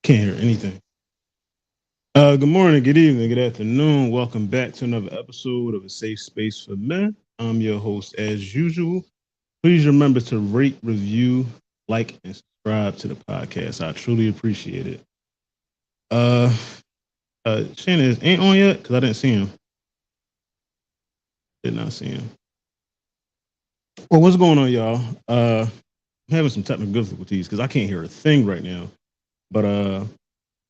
Can't hear anything. Good morning, good evening, good afternoon. Welcome back to another episode of A Safe Space for Men. I'm your host as usual. Please remember to rate, review, like, and subscribe to the podcast. I truly appreciate it. Uh, Shannon ain't on yet because I didn't see him. Did not see him. Well, what's going on, y'all? I'm having some technical difficulties because I can't hear a thing right now. But I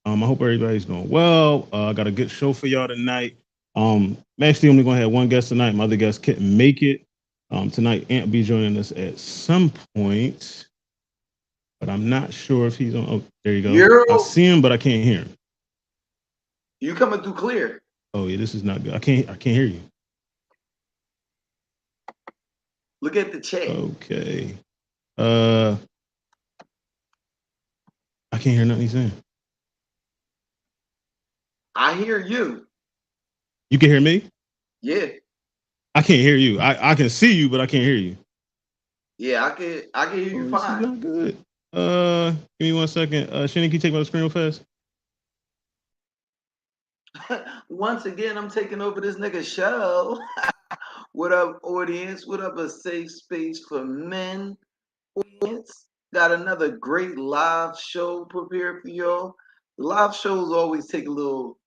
hope everybody's doing well. I got a good show for y'all tonight. I'm actually only gonna have one guest tonight. My other guest couldn't make it. Tonight, Ant will be joining us at some point, but I'm not sure if he's on. Oh, there you go. I Euro, see him, but I can't hear him. you coming through clear. Oh yeah, this is not good. I can't hear you. Look at the chat. Okay. Uh, I can't hear nothing he's saying. I hear you. You can hear me? Yeah, I can't hear you. I can see you, but I can't hear you. yeah, I can hear you Oh, this is fine. not good. Give me 1 second. Shannon, can you take my screen real fast? Once again, I'm taking over this nigga show. What up, audience? What up, a safe space for men? Audience, got another great live show prepared for y'all. The live shows always take a little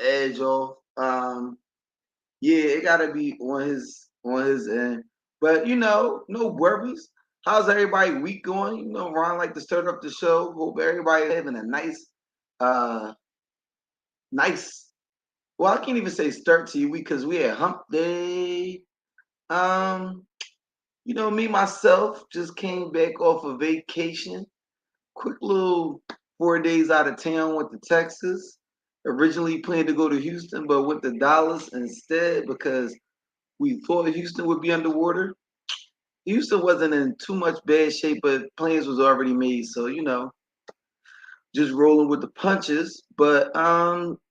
edge off. Yeah, it gotta be on his end. But no worries. How's everybody week going? Ron like to start up the show. Hope everybody having a uh nice well, I can't even say start to your week because we had hump day. Um, me myself just came back off of vacation. Quick little 4 days out of town, went to Texas. Originally planned to go to Houston, but went to Dallas instead because we thought Houston would be underwater. Houston wasn't in too much bad shape, but plans was already made. So, just rolling with the punches. But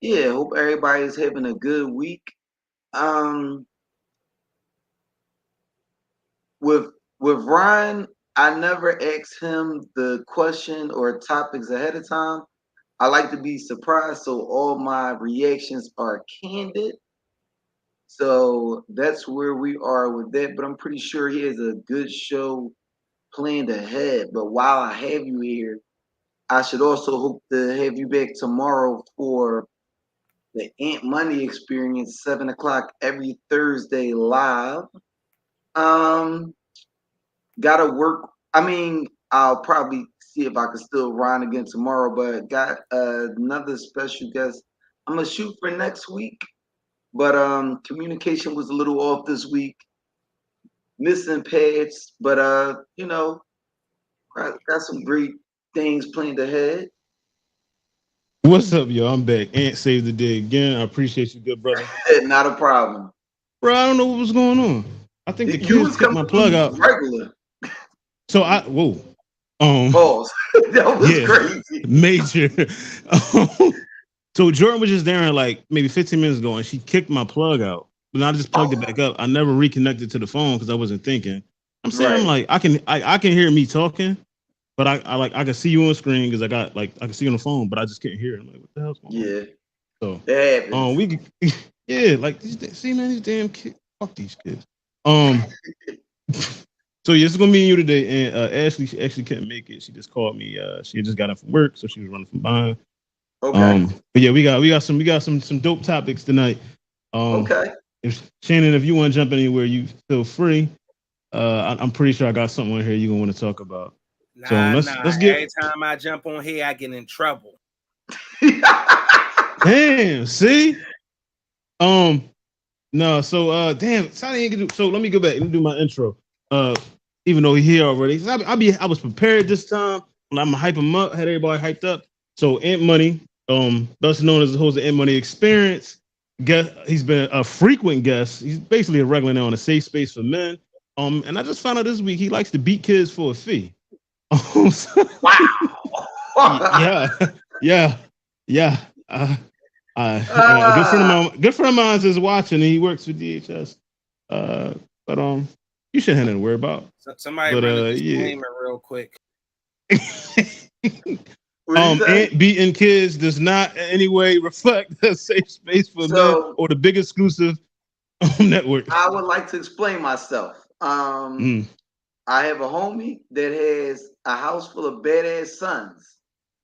yeah, hope everybody's having a good week. Um with with Ryan, I never asked him the question or topics ahead of time. I like to be surprised, so all my reactions are candid. So that's where we are with that. But I'm pretty sure he has a good show planned ahead. But while I have you here, I should also hope to have you back tomorrow for the Ant Money Experience, 7 o'clock every Thursday live. Um, gotta work. I mean, I'll probably see if I can still run again tomorrow, but got another special guest. I'm gonna shoot for next week, but communication was a little off this week, missing pads, but got some great things planned ahead. What's up, yo? I'm back. Ant saved the day again. I appreciate you, good brother. Not a problem. Bro, I don't know what was going on. I think the You kids was kicked coming my plug through out. regular. So I whoa. Um Pause. That was yeah, crazy. major. So Jordan was just there like maybe 15 minutes ago and she kicked my plug out. But I just plugged it Oh, back up. I never reconnected to the phone because I wasn't thinking. I'm right. like, I can hear me talking, but I can see you on screen because I can see you on the phone, but I just couldn't hear it. I'm like, what the hell's going on? Yeah, So that happens. we yeah, like see man, these damn kids. Fuck these kids. Um So yeah, it's gonna be you today. And Ashley, she actually couldn't make it. She just called me. She had just got in from work, so she was running from behind. Okay. But yeah, we got some dope topics tonight. Um, Okay. if Shannon, if you want to jump anywhere, you feel free. I'm pretty sure I got something on here you gonna want to talk about. So Nah, let's nah. get. Every time I jump on here, I get in trouble. Damn, see. Um, no, so damn, so let me go back and do my intro. Uh, even though he here already, I was prepared this time. I'm gonna hype him up, had everybody hyped up. So Ant Money, thus known as the host of Ant Money Experience, he's been a frequent guest. He's basically a regular now on a safe space for men. And I just found out this week he likes to beat kids for a fee. Wow. Yeah, yeah, yeah. A Ah, good friend of mine is watching, and he works for DHS. Uh, but you shouldn't have nothing to worry about. So, somebody But run a yeah, disclaimer real quick. What do you say? And beating kids does not in any way reflect a safe space for men So or the big exclusive network. I would like to explain myself. Mm, I have a homie that has a house full of badass sons,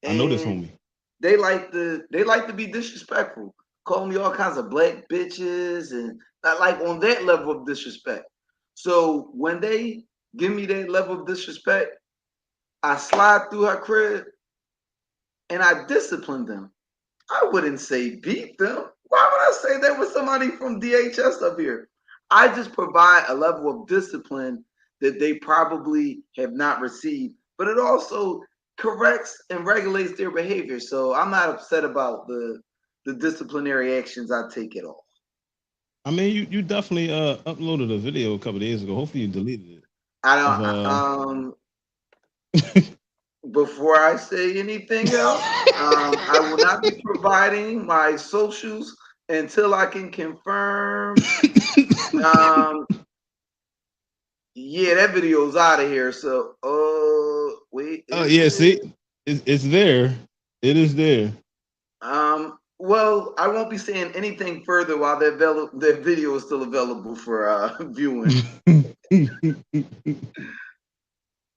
I know this and homie. they like to be disrespectful, call me all kinds of black bitches, and not like on that level of disrespect. So when they give me that level of disrespect, I slide through her crib and I discipline them. I wouldn't say beat them. Why would I say that with somebody from DHS up here? I just provide a level of discipline that they probably have not received, but it also corrects and regulates their behavior. So I'm not upset about the disciplinary actions I take at all. I mean, you definitely uploaded a video a couple days ago. Hopefully, you deleted it. I Of don't. Before I say anything else, I will not be providing my socials until I can confirm. Um, yeah, that video's out of here. So, wait, Oh is yeah, it? see, it's there. It is there. Well, I won't be saying anything further while that video is still available for viewing.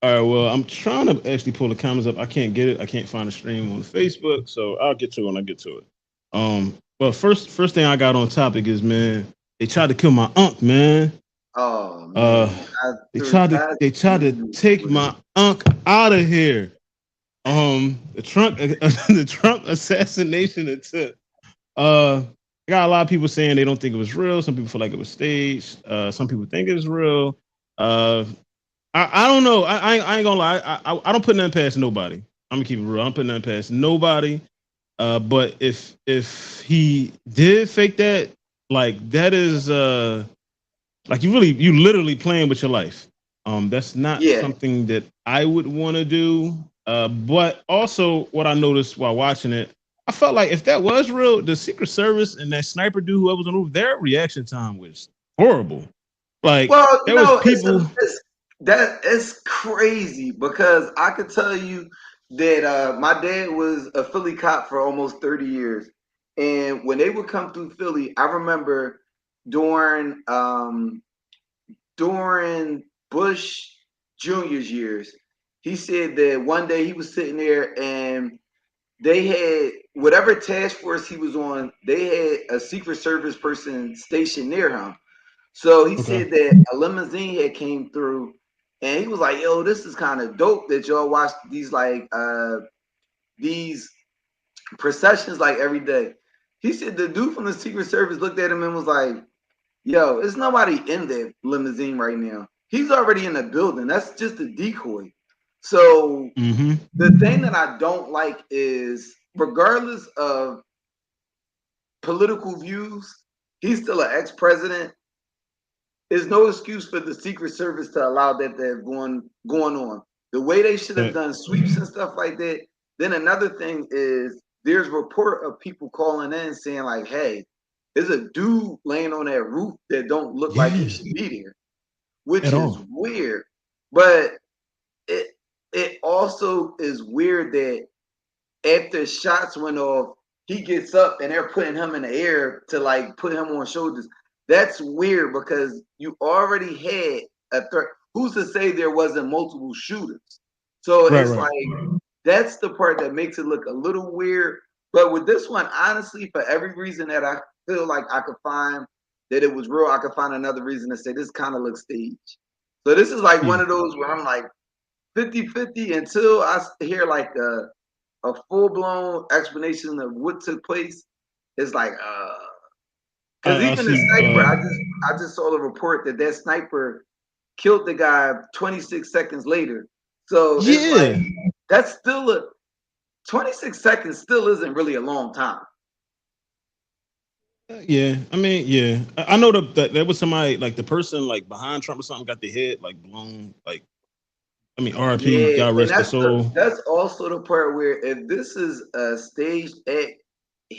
All right. Well, I'm trying to actually pull the comments up. I can't get it. I can't find the stream on Facebook, so I'll get to it when I get to it. Well, first thing I got on topic is, man, they tried to kill my uncle, man. Oh Uh, man, they tried to take my uncle out of here. The Trump the Trump assassination attempt. I got a lot of people saying they don't think it was real. Some people feel like it was staged. Some people think it was real. Uh, I don't know. I ain't gonna lie. I don't put nothing past nobody. I'm gonna keep it real. I'm putting nothing past nobody. But if he did fake that, like that is like you literally playing with your life. That's not Yeah, something that I would want to do. But also what I noticed while watching it, I felt like if that was real, the Secret Service and that sniper dude, whoever was on the roof, their reaction time was horrible. Like well, there was it's people. that it's crazy because I could tell you that my dad was a Philly cop for almost 30 years, and when they would come through Philly, I remember during during Bush Jr.'s years, he said that one day he was sitting there and they had whatever task force he was on, they had a Secret Service person stationed near him. So he Okay. said that a limousine had came through, and he was like, "Yo, this is kind of dope that y'all watch these processions like every day." He said the dude from the Secret Service looked at him and was like, "Yo, there's nobody in that limousine right now. He's already in the building. That's just a decoy." So Mm-hmm. the thing that I don't like is, regardless of political views, he's still an ex-president. There's no excuse for the Secret Service to allow that to have going on. The way they should have done sweeps and stuff like that. Then another thing is there's report of people calling in saying like, "Hey, there's a dude laying on that roof that don't look like he Yeah. should be there," which At is all. weird. But it it also is weird that after shots went off, he gets up and they're putting him in the air to like put him on shoulders. That's weird because you already had a threat. Who's to say there wasn't multiple shooters? So Right. it's Right. like that's the part that makes it look a little weird. But with this one, honestly, for every reason that I feel like I could find that it was real, I could find another reason to say this kind of looks staged. So this is like one Yeah. of those where I'm like 50-50 until I hear like a full blown explanation of what took place. It's like because I even the see. sniper, I just saw the report that sniper killed the guy 26 seconds later. So it's like Yeah. that's still a 26 seconds still isn't really a long time. Yeah. I mean, yeah. I know that there was somebody like the person like behind Trump or something got the head like blown. Like, I mean, RIP. Yeah, God and rest their soul. that's also the part where if this is a staged act,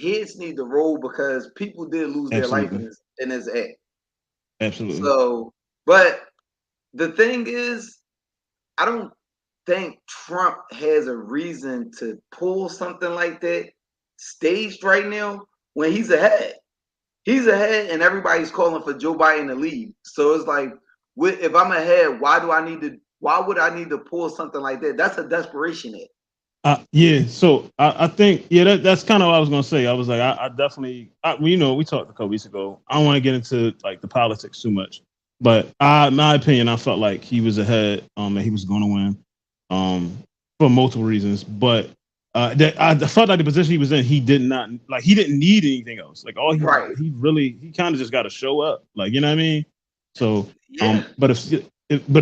heads need to roll because people did lose their life Absolutely. in this act. Absolutely. So, but the thing is, I don't. think Trump has a reason to pull something like that staged right now when he's ahead. He's ahead, and everybody's calling for Joe Biden to leave. So it's like, if I'm ahead, why would I need to pull something like that? That's a desperation hit. Yeah, so I think that's kind of what I was gonna say. I was like, I definitely, we talked a couple weeks ago. I don't want to get into like the politics too much, but in my opinion, I felt like he was ahead, and he was going to win, for multiple reasons. But that I felt like the position he was in, he didn't need anything else. Like all he kind of just got to show up. Like, you know what I mean? So Yeah. But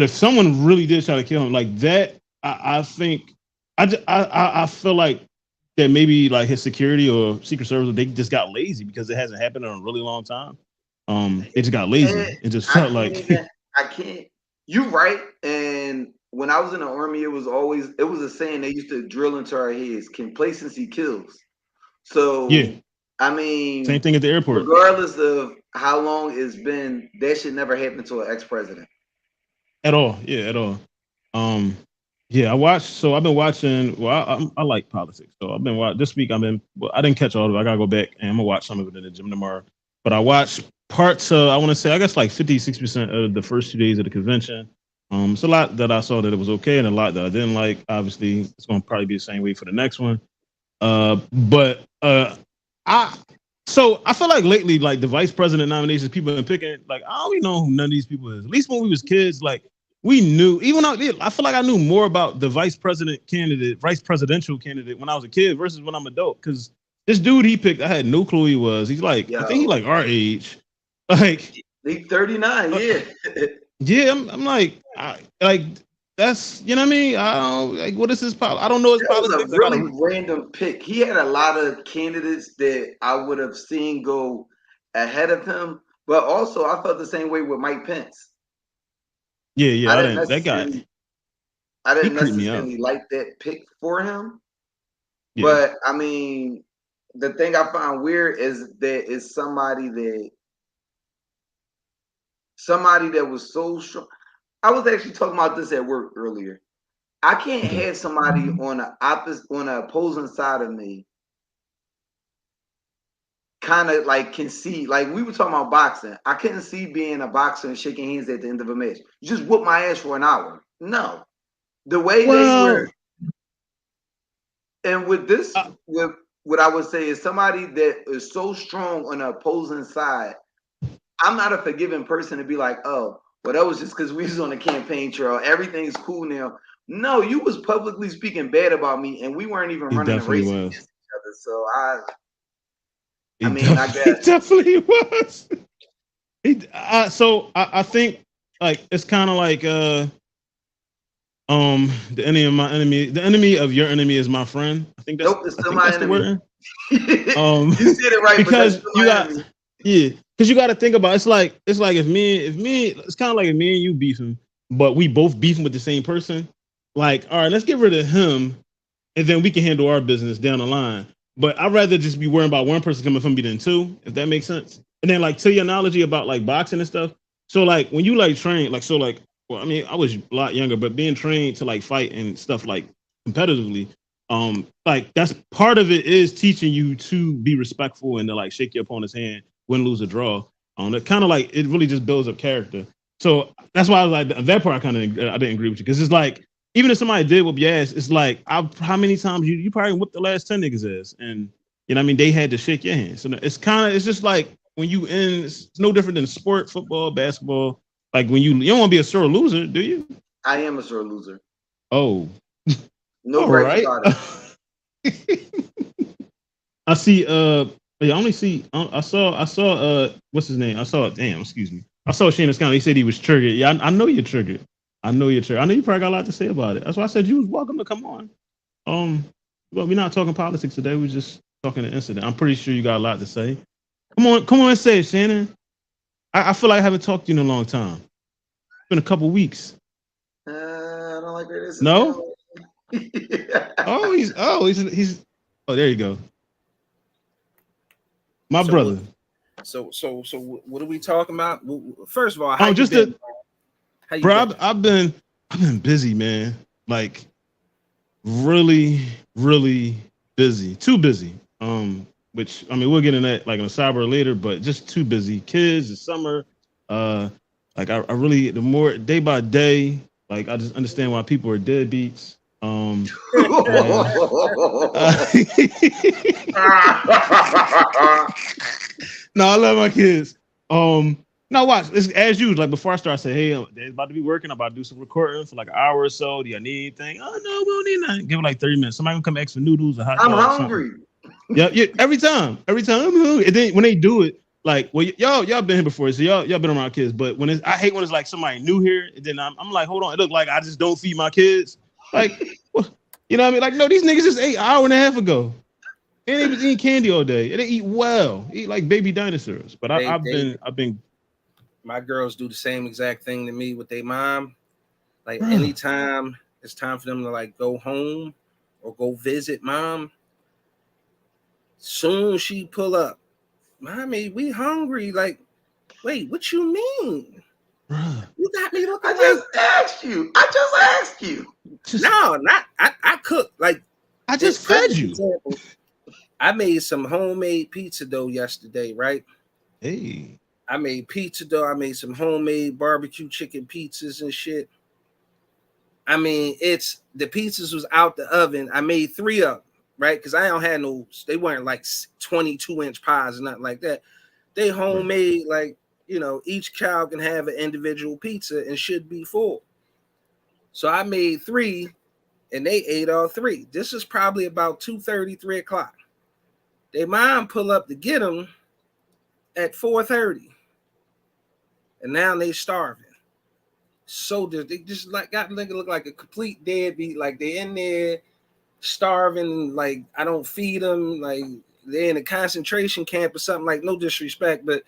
if someone really did try to kill him like that, I think. I feel like that maybe like his security or Secret Service, they just got lazy because it hasn't happened in a really long time. It just got lazy. It just felt I can't. You're right. And when I was in the army, it was a saying they used to drill into our heads: complacency kills. So yeah, I mean, same thing at the airport. Regardless of how long it's been, that should never happen to an ex-president. At all. Yeah, at all. Yeah, I've been watching. Well, I like politics, so I've been watching this week. I didn't catch all of it. I gotta go back and I'm gonna watch some of it in the gym tomorrow. But I watched parts. I want to say I guess like 50-60% of the first 2 days of the convention. It's a lot that I saw that it was okay, and a lot that I didn't like. Obviously, it's gonna probably be the same way for the next one. But I feel like lately, like the vice president nominations, people have been picking. Like I don't even know who none of these people is. At least when we was kids, like. We knew, even though I feel like I knew more about the vice presidential candidate when I was a kid versus when I'm adult. Because this dude he picked, I had no clue who he was. He's like, I think he like our age. Like he's 39, yeah. Yeah, I'm like, that's, you know what I mean? I don't like what is his politics? I don't know his politics. That was a really random pick. He had a lot of candidates that I would have seen go ahead of him, but also I felt the same way with Mike Pence. Yeah, I didn't necessarily like that pick for him. Yeah. But I mean, the thing I found weird is that it's somebody that was so strong. I was actually talking about this at work earlier. I can't have somebody on the opposing side of me kind of like concede. Like we were talking about boxing. I couldn't see being a boxer and shaking hands at the end of a match. You just whoop my ass for an hour. No. The way they were. And with this, with what I would say is somebody that is so strong on the opposing side, I'm not a forgiving person to be like, oh, well, that was just because we was on the campaign trail. Everything's cool now. No, you was publicly speaking bad about me, and we weren't even running a race against each other. So I guess he definitely was. I think like it's kind of like the enemy of my enemy, the enemy of your enemy is my friend. I think that's, it's still my enemy. You said it right because you got to think about it's like if me it's kind of like if me and you beefing, but we both beefing with the same person. Like, all right, let's get rid of him, and then we can handle our business down the line. But I'd rather just be worrying about one person coming from me than two, if that makes sense. And then like to your analogy about like boxing and stuff. So like when you like train, like well, I mean, I was a lot younger, but being trained to like fight and stuff like competitively, like that's part of it is teaching you to be respectful and to like shake your opponent's hand, win, lose, or draw. That kind of like it really just builds up character. So that's why I was like that part. I didn't agree with you because it's like even if somebody did whoop your ass, it's like how many times you probably whooped the last 10 niggas ass, and you know what I mean they had to shake your hand. So it's just like when you in, it's no different than sport, football, basketball. Like when you don't want to be a sore loser, do you? I am a sore loser. Oh, no, right. I see. I only see. I saw. What's his name? I saw. Damn. Excuse me. I saw Shane Scott. He said he was triggered. Yeah, I know you're triggered. I know you probably got a lot to say about it. That's why I said you was welcome to come on. Well, we're not talking politics today. We're just talking the incident. I'm pretty sure you got a lot to say. Come on and say it, Shannon. I feel like I haven't talked to you in a long time. It's been a couple weeks. I don't like where this is. No. he's there you go. My brother. So what are we talking about? First of all, I've been busy, man. like really, really busy, too busy. Which I mean, we'll get in that like in a cyber later, but just too busy. Kids, it's summer. Like I really, the more day by day, like I just understand why people are deadbeats. No, I love my kids. No, watch. It's, as usual, like before I start, I say, hey, it's about to be working. I'm about to do some recording for like an hour or so. Do you need anything? Oh no, we don't need nothing. Give it like 30 minutes. Somebody gonna come ask for noodles or hot I'm dogs. hungry. Yeah, every time I'm hungry. And then when they do it, like, well, y'all been here before, so y'all been around kids. But when I hate when it's like somebody new here, and then I'm like, hold on, it look like I just don't feed my kids. Like, you know what I mean? Like, no, these niggas just ate an hour and a half ago. And they was eating candy all day. And they eat well. Eat like baby dinosaurs. But I've been my girls do the same exact thing to me with their mom. Like anytime it's time for them to like go home or go visit mom, soon she pull up, mommy, we hungry. Like, wait, what you mean? You got me looking. I just asked you. No, not I cook. Like I just fed you. Example, I made some homemade pizza dough yesterday, right? Hey. I made pizza dough. I made some homemade barbecue chicken pizzas and shit. I mean, it's the pizzas was out the oven. I made 3 of them, right? Because I don't have no, they weren't like 22-inch pies or nothing like that. They homemade, like, you know, each cow can have an individual pizza and should be full. So I made 3 and they ate all 3. This is probably about 2:30, 3 o'clock. Their mom pull up to get them at 4:30. And now they starving. So they just like got nigga look like a complete deadbeat. Like they in there starving. Like I don't feed them. Like they're in a concentration camp or something. Like no disrespect, but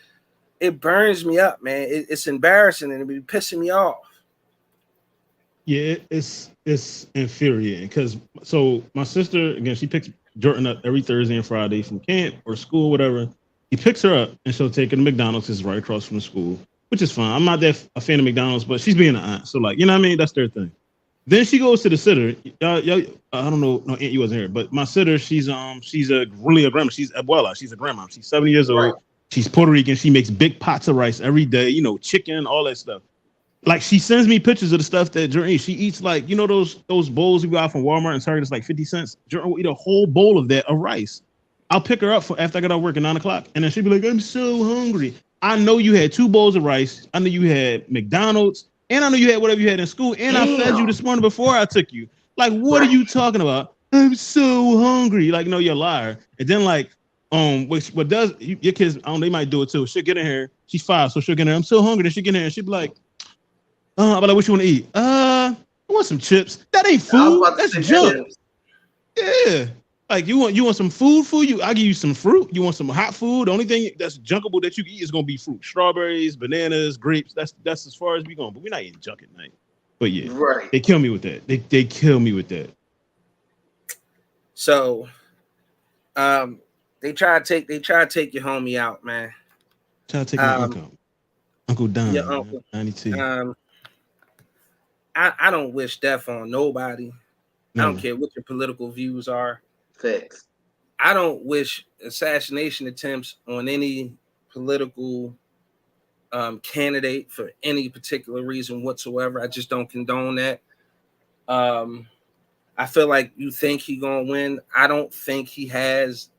it burns me up, man. It's embarrassing and it be pissing me off. Yeah, it's infuriating because so my sister again, she picks Jordan up every Thursday and Friday from camp or school, whatever. He picks her up and she'll take her to McDonald's. It's right across from the school, which is fine. I'm not that a fan of McDonald's, but she's being an aunt, so like you know what I mean. That's their thing. Then she goes to the sitter. I don't know. No, Aunt, you wasn't here, but my sitter, she's really a grandma. She's Abuela. She's a grandma. She's 70 years old. Right. She's Puerto Rican. She makes big pots of rice every day. You know, chicken, all that stuff. Like she sends me pictures of the stuff that Jordan eats. She eats like you know those bowls you got from Walmart and Target. It's like 50 cents. Jordan will eat a whole bowl of that of rice. I'll pick her up after I get out work at 9 o'clock, and then she'll be like, "I'm so hungry." I know you had 2 bowls of rice. I know you had McDonald's, and I know you had whatever you had in school. And I fed you this morning before I took you. Like, what are you talking about? I'm so hungry. Like, no, you're a liar. And then like, what does your kids? They might do it too. She'll get in here. She's 5, so she'll get in here. I'm so hungry. Then she'll get in here and she'll be like, but like, what you want to eat? I want some chips. That ain't food. That's junk. Yeah. Like you want some food for you? I'll give you some fruit. You want some hot food? The only thing that's junkable that you can eat is gonna be fruit. Strawberries, bananas, grapes. That's as far as we going. But we're not eating junk at night. But yeah, right. They kill me with that. They kill me with that. So they try to take your homie out, man. Try to take my Uncle Don. Your uncle. 92. I don't wish death on nobody. No. I don't care what your political views are. Facts. I don't wish assassination attempts on any political candidate for any particular reason whatsoever. I just don't condone that. I feel like you think he's gonna win. I don't think he has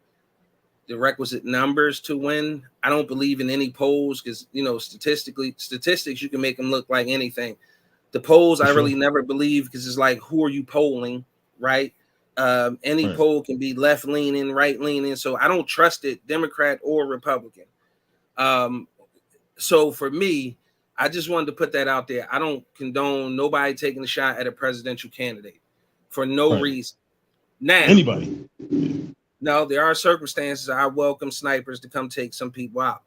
the requisite numbers to win. I don't believe in any polls because you know statistics you can make them look like anything. The polls I really never believe because it's like who are you polling, right? Any poll can be left leaning, right leaning, so I don't trust it, Democrat or Republican. So for me, I just wanted to put that out there. I don't condone nobody taking a shot at a presidential candidate for no reason. Now, anybody? No, there are circumstances I welcome snipers to come take some people out.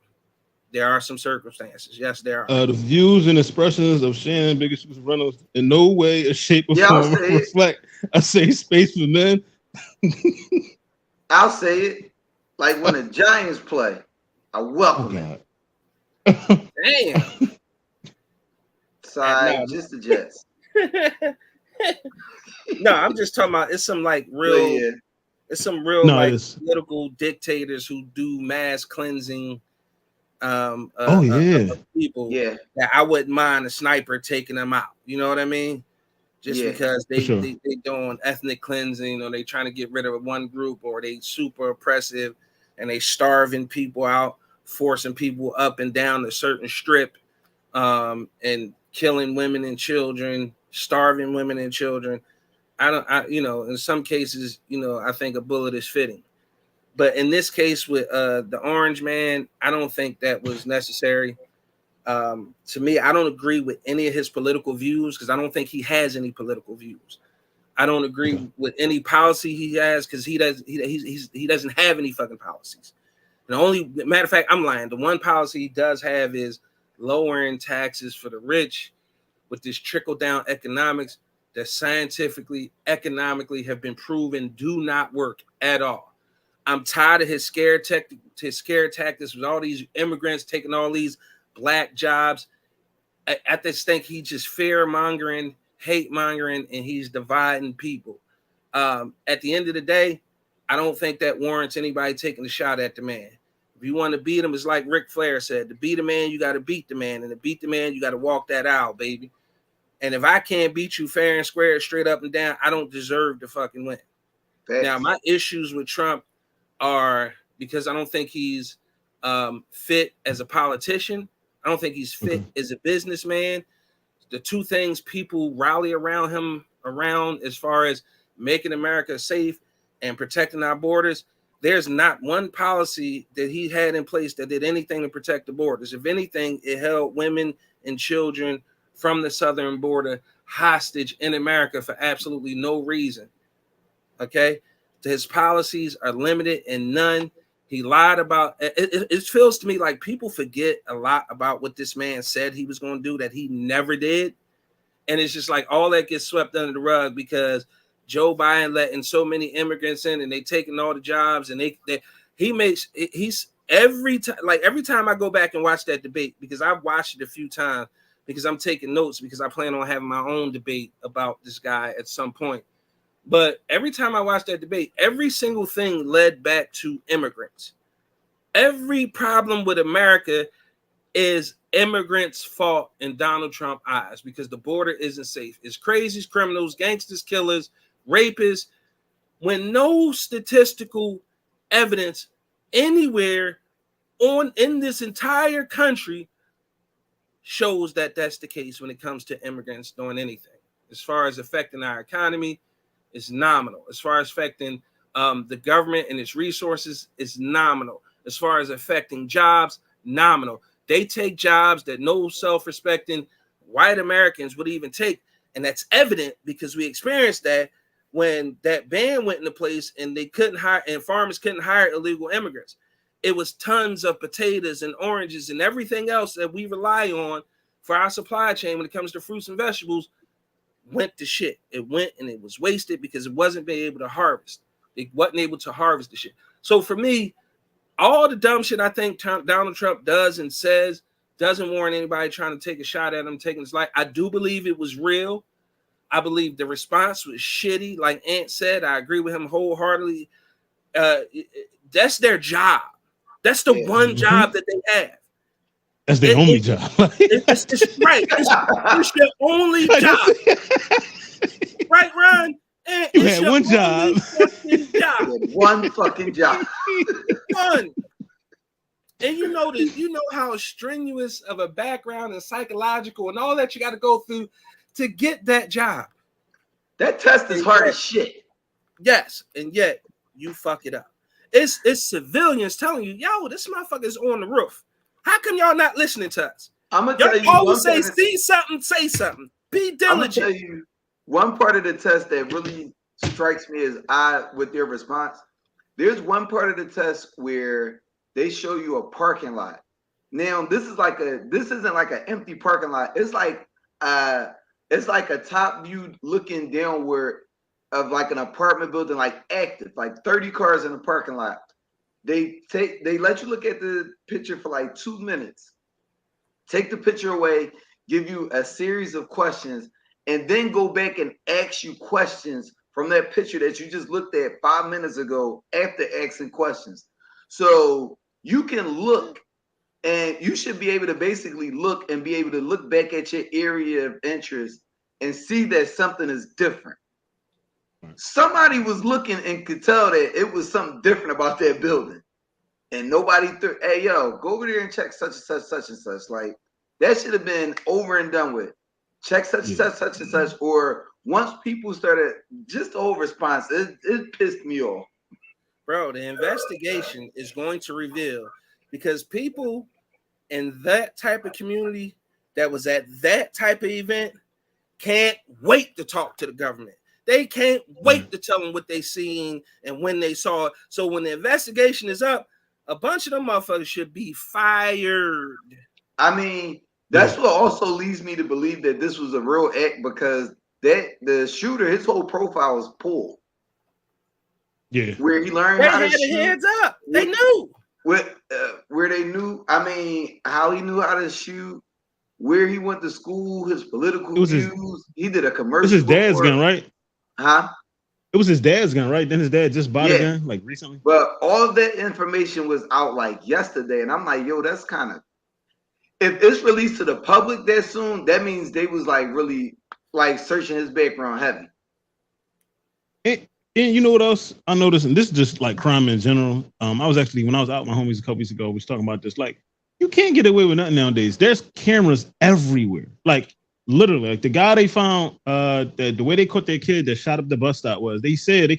There are some circumstances. Yes, there are. The views and expressions of Shannon Biggest Reynolds in no way, shape, or form reflect a safe space for men. I'll say it. Like when the Giants play, I welcome it. Damn. Sorry, just the Jets. No, I'm just talking about it's some like real. Yeah. It's some real No, like it's political dictators who do mass cleansing oh yeah. of people Yeah. that I wouldn't mind a sniper taking them out. You know what I mean? Just Yeah. because For sure. they doing ethnic cleansing or they trying to get rid of one group or they super oppressive and they starving people out, forcing people up and down a certain strip, and killing women and children, starving women and children. You know, in some cases, you know, I think a bullet is fitting. But in this case with the Orange Man, I don't think that was necessary. To me, I don't agree with any of his political views because I don't think he has any political views. I don't agree Okay. with any policy he has because he doesn't have any fucking policies. The only matter of fact, I'm lying. The one policy he does have is lowering taxes for the rich with this trickle down economics that scientifically, economically have been proven do not work at all. I'm tired of his scare tactics with all these immigrants taking all these black jobs. I just think he's just fear mongering, hate mongering, and he's dividing people. At the end of the day, I don't think that warrants anybody taking a shot at the man. If you want to beat him, it's like Ric Flair said: to beat a man, you got to beat the man, and to beat the man, you got to walk that aisle, baby. And if I can't beat you fair and square, straight up and down, I don't deserve to fucking win. Facts. Now, my issues with Trump are because I don't think he's fit as a politician. I don't think he's fit as a businessman. The two things people rally around him around as far as making America safe and protecting our borders, there's not one policy that he had in place that did anything to protect the borders. If anything, it held women and children from the southern border hostage in America for absolutely no reason. Okay? His policies are limited and none. He lied about it. It feels to me like people forget a lot about what this man said he was going to do that he never did. And it's just like all that gets swept under the rug because Joe Biden letting so many immigrants in and they taking all the jobs and he's every time I go back and watch that debate, because I've watched it a few times because I'm taking notes because I plan on having my own debate about this guy at some point. But every time I watch that debate, every single thing led back to immigrants. Every problem with America is immigrants' fault in Donald Trump's eyes because the border isn't safe. It's crazies, criminals, gangsters, killers, rapists, when no statistical evidence anywhere in this entire country shows that that's the case when it comes to immigrants doing anything. As far as affecting our economy, it's nominal. As far as affecting the government and its resources, it's nominal. As far as affecting jobs, nominal. They take jobs that no self-respecting white Americans would even take. And that's evident because we experienced that when that ban went into place and they couldn't hire and farmers couldn't hire illegal immigrants. It was tons of potatoes and oranges and everything else that we rely on for our supply chain when it comes to fruits and vegetables went to shit. It went and it was wasted because it wasn't being able to harvest. It wasn't able to harvest the shit. So for me, all the dumb shit I think Donald Trump does and says doesn't warrant anybody trying to take a shot at him, taking his life. I do believe it was real. I believe the response was shitty. Like Ant said, I agree with him wholeheartedly. That's their job. That's the one job that they have. That's their only job. It's right. It's your only job. Right, Ron? And You had one job. One fucking job. One. And you know how strenuous of a background and psychological and all that you got to go through to get that job. That test is hard as shit. Yes, and yet you fuck it up. It's civilians telling you, yo, this motherfucker's on the roof. How come y'all not listening to us? I'm gonna tell you. Always say, see something, say something. Be diligent. I'm gonna tell you one part of the test that really strikes me as odd with their response. There's one part of the test where they show you a parking lot. Now, this isn't like an empty parking lot. It's like a top view looking downward of like an apartment building, like active, like 30 cars in the parking lot. They let you look at the picture for like 2 minutes, take the picture away, give you a series of questions, and then go back and ask you questions from that picture that you just looked at 5 minutes ago after asking questions. So you can look, and you should be able to basically look and be able to look back at your area of interest and see that something is different. Somebody was looking and could tell that it was something different about that building. And nobody threw, hey, yo, go over there and check such and such, such and such. Like, that should have been over and done with. Check such and such, such and such. Or once people started, just the whole response, it pissed me off. Bro, the investigation is going to reveal, because people in that type of community that was at that type of event can't wait to talk to the government. They can't wait to tell them what they seen and when they saw it. So when the investigation is up, a bunch of them motherfuckers should be fired. I mean, that's what also leads me to believe that this was a real act, because the shooter, his whole profile was pulled. Yeah. Where he learned They how to had shoot. their heads up. They knew. Where they knew, I mean, how he knew how to shoot, where he went to school, his political views. He did a commercial. It was his dad's gun, right? Huh? It was his dad's gun, right? Then his dad just bought a gun, like recently. But all of that information was out like yesterday, and I'm like, yo, that's kind of, if it's released to the public that soon, that means they was like really like searching his background heavy. And you know what else I noticed, and this is just like crime in general. I was actually, when I was out with my homies a couple weeks ago, we was talking about this. Like, you can't get away with nothing nowadays. There's cameras everywhere. Like, literally, like the guy they found, the way they caught their kid that shot up the bus stop was, they said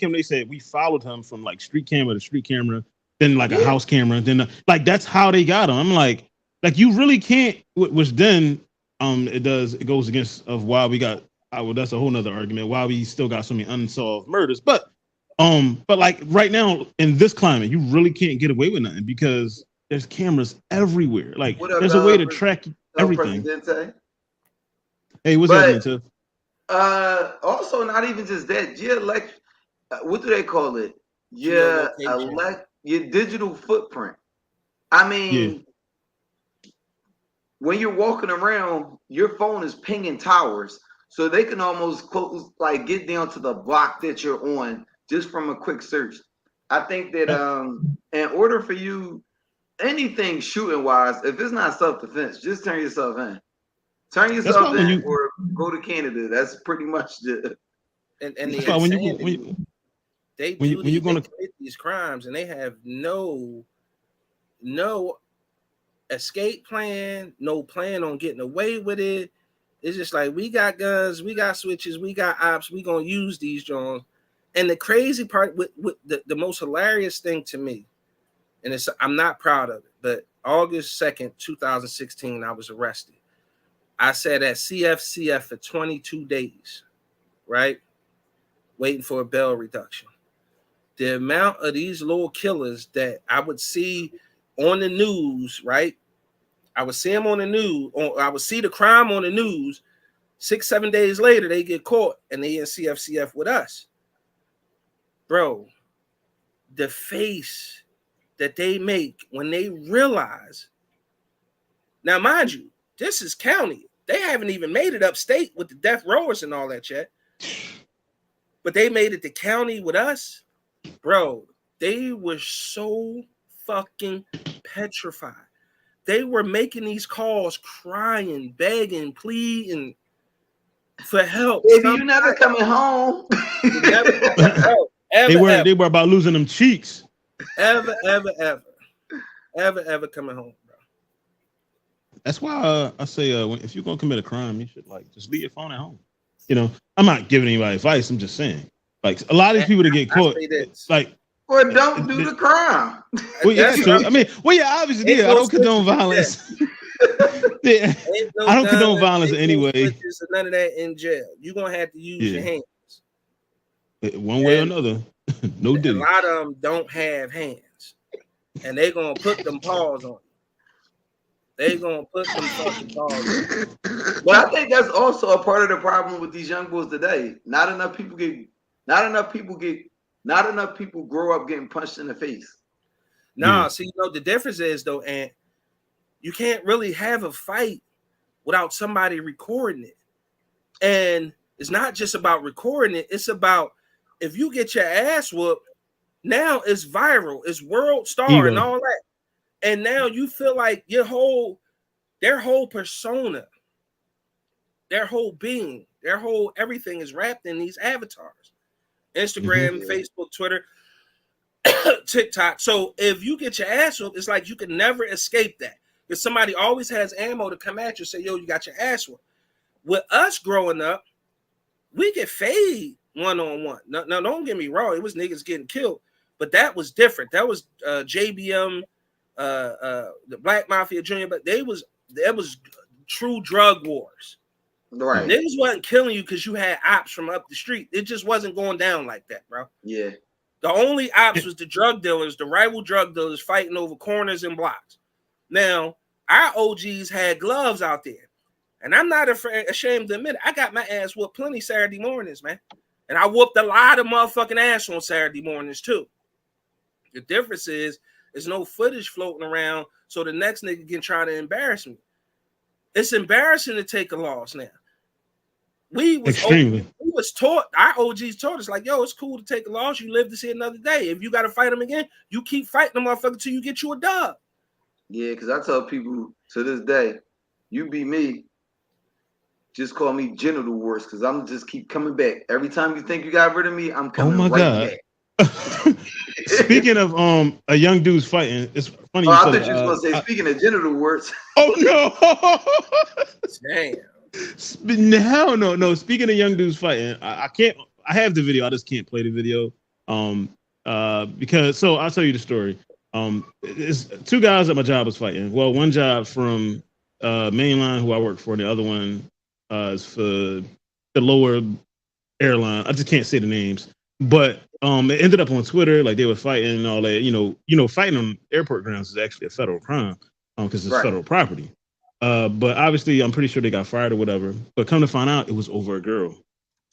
we followed him from like street camera to street camera, then like a house camera, then like that's how they got him. I'm like you really can't, which then it goes against of why we got. Well, that's a whole nother argument why we still got so many unsolved murders. But like right now in this climate, you really can't get away with nothing because there's cameras everywhere. Like there's a way to track everything. Presidente? Hey, what's happening, Tiff? Also, not even just that. What do they call it? Your digital footprint. I mean, when you're walking around, your phone is pinging towers. So they can almost like get down to the block that you're on just from a quick search. I think that in order for you, anything shooting wise, if it's not self-defense, just turn yourself in. Turn yourself in or go to Canada. That's pretty much the. And they commit these crimes and they have no escape plan, no plan on getting away with it. It's just like, we got guns, we got switches, we got ops, we gonna use these drones. And the crazy part, with the most hilarious thing to me, and I'm not proud of it, but August 2nd, 2016, I was arrested. I sat at CFCF for 22 days, right? Waiting for a bail reduction. The amount of these little killers that I would see on the news, right? I would see them on the news, or I would see the crime on the news. 6-7 days later, they get caught and they in CFCF with us. Bro, the face that they make when they realize, now mind you, this is county. They haven't even made it upstate with the death rowers and all that yet. But they made it to county with us. Bro, they were so fucking petrified. They were making these calls, crying, begging, pleading for help. Baby, you never coming home. They were about losing them cheeks. Ever coming home, bro. That's why I say if you're gonna commit a crime, you should like just leave your phone at home. You know, I'm not giving anybody advice. I'm just saying, like a lot of these people that get caught, like. Or don't do the crime. Well, yeah, so, I mean, obviously, I don't condone violence. I don't condone violence anyway. None of that in jail. You're gonna have to use your hands. One way or another. No diddy. A lot of them don't have hands. And they're gonna put them paws on you. They're gonna put them fucking paws on you. But I think that's also a part of the problem with these young boys today. Not enough people grow up getting punched in the face. Nah, see, the difference is though, and you can't really have a fight without somebody recording it. And it's not just about recording it. It's about if you get your ass whooped, now it's viral, it's world star and all that. And now you feel like their whole persona, their whole being, their whole everything is wrapped in these avatars. Instagram, Facebook, Twitter, TikTok. So if you get your ass whooped, it's like you can never escape that. Because somebody always has ammo to come at you and say, yo, you got your ass whooped. With us growing up, we get fade one-on-one. Now, don't get me wrong, it was niggas getting killed, but that was different. That was JBM, the Black Mafia Junior, but there was true drug wars. Right. Niggas wasn't killing you because you had ops from up the street. It just wasn't going down like that, bro. Yeah. The only ops was the drug dealers, the rival drug dealers fighting over corners and blocks. Now, our OGs had gloves out there. And I'm not ashamed to admit it. I got my ass whooped plenty Saturday mornings, man. And I whooped a lot of motherfucking ass on Saturday mornings, too. The difference is there's no footage floating around so the next nigga can try to embarrass me. It's embarrassing to take a loss now. We was taught, our OGs taught us, like, yo, it's cool to take a loss. You live to see another day. If you got to fight them again, you keep fighting them motherfucker until you get you a dub. Yeah, because I tell people to this day, you beat me, just call me genital wars, because I'm just keep coming back. Every time you think you got rid of me, I'm coming back. Speaking of a young dude's fighting, it's funny. I thought you was gonna say speaking of genital wars. Oh no! Damn. Hell no. Speaking of young dudes fighting, I can't. I have the video. I just can't play the video. Because I'll tell you the story. It's two guys at my job was fighting. Well, one job from mainline who I work for, and the other one is for the lower airline. I just can't say the names, but it ended up on Twitter like they were fighting and all that. You know, fighting on airport grounds is actually a federal crime because it's federal property. But obviously, I'm pretty sure they got fired or whatever. But come to find out, it was over a girl.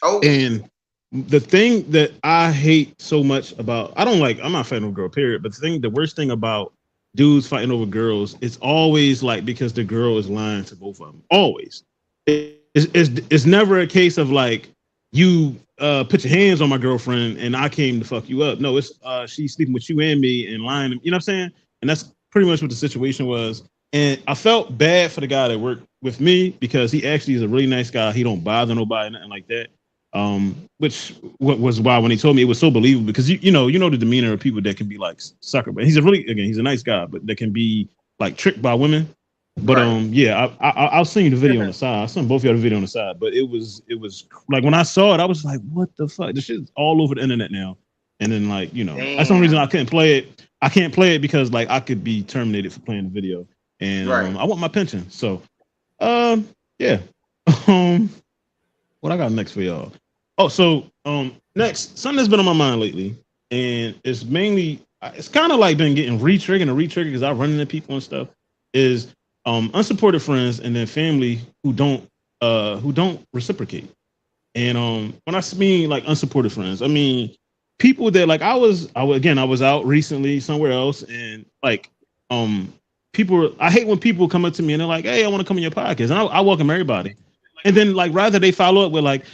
Oh, and the thing that I hate so much about, I'm not fighting over a girl, period. But the worst thing about dudes fighting over girls, it's always like because the girl is lying to both of them. Always. It's never a case of like you put your hands on my girlfriend and I came to fuck you up. No, it's she's sleeping with you and me and lying. You know what I'm saying? And that's pretty much what the situation was. And I felt bad for the guy that worked with me because he actually is a really nice guy. He don't bother nobody, nothing like that. Which was why when he told me it was so believable because you know the demeanor of people that can be like sucker. But he's a nice guy, but that can be like tricked by women. But I'll send you the video on the side. I'll send both of you the video on the side. But it was like when I saw it, I was like, what the fuck? This shit's all over the internet now. And then that's the only reason I couldn't play it. I can't play it because like I could be terminated for playing the video. And I want my pension. So yeah. What I got next for y'all? Oh, so next, something that's been on my mind lately, and it's mainly it's kind of like been getting re-triggered because I run into people and stuff, is unsupported friends and then family who don't reciprocate. And when I mean like unsupported friends, I mean people that like I was out recently somewhere else and like people, I hate when people come up to me and they're like, hey, I want to come on your podcast. And I welcome everybody. And then like rather they follow up with like,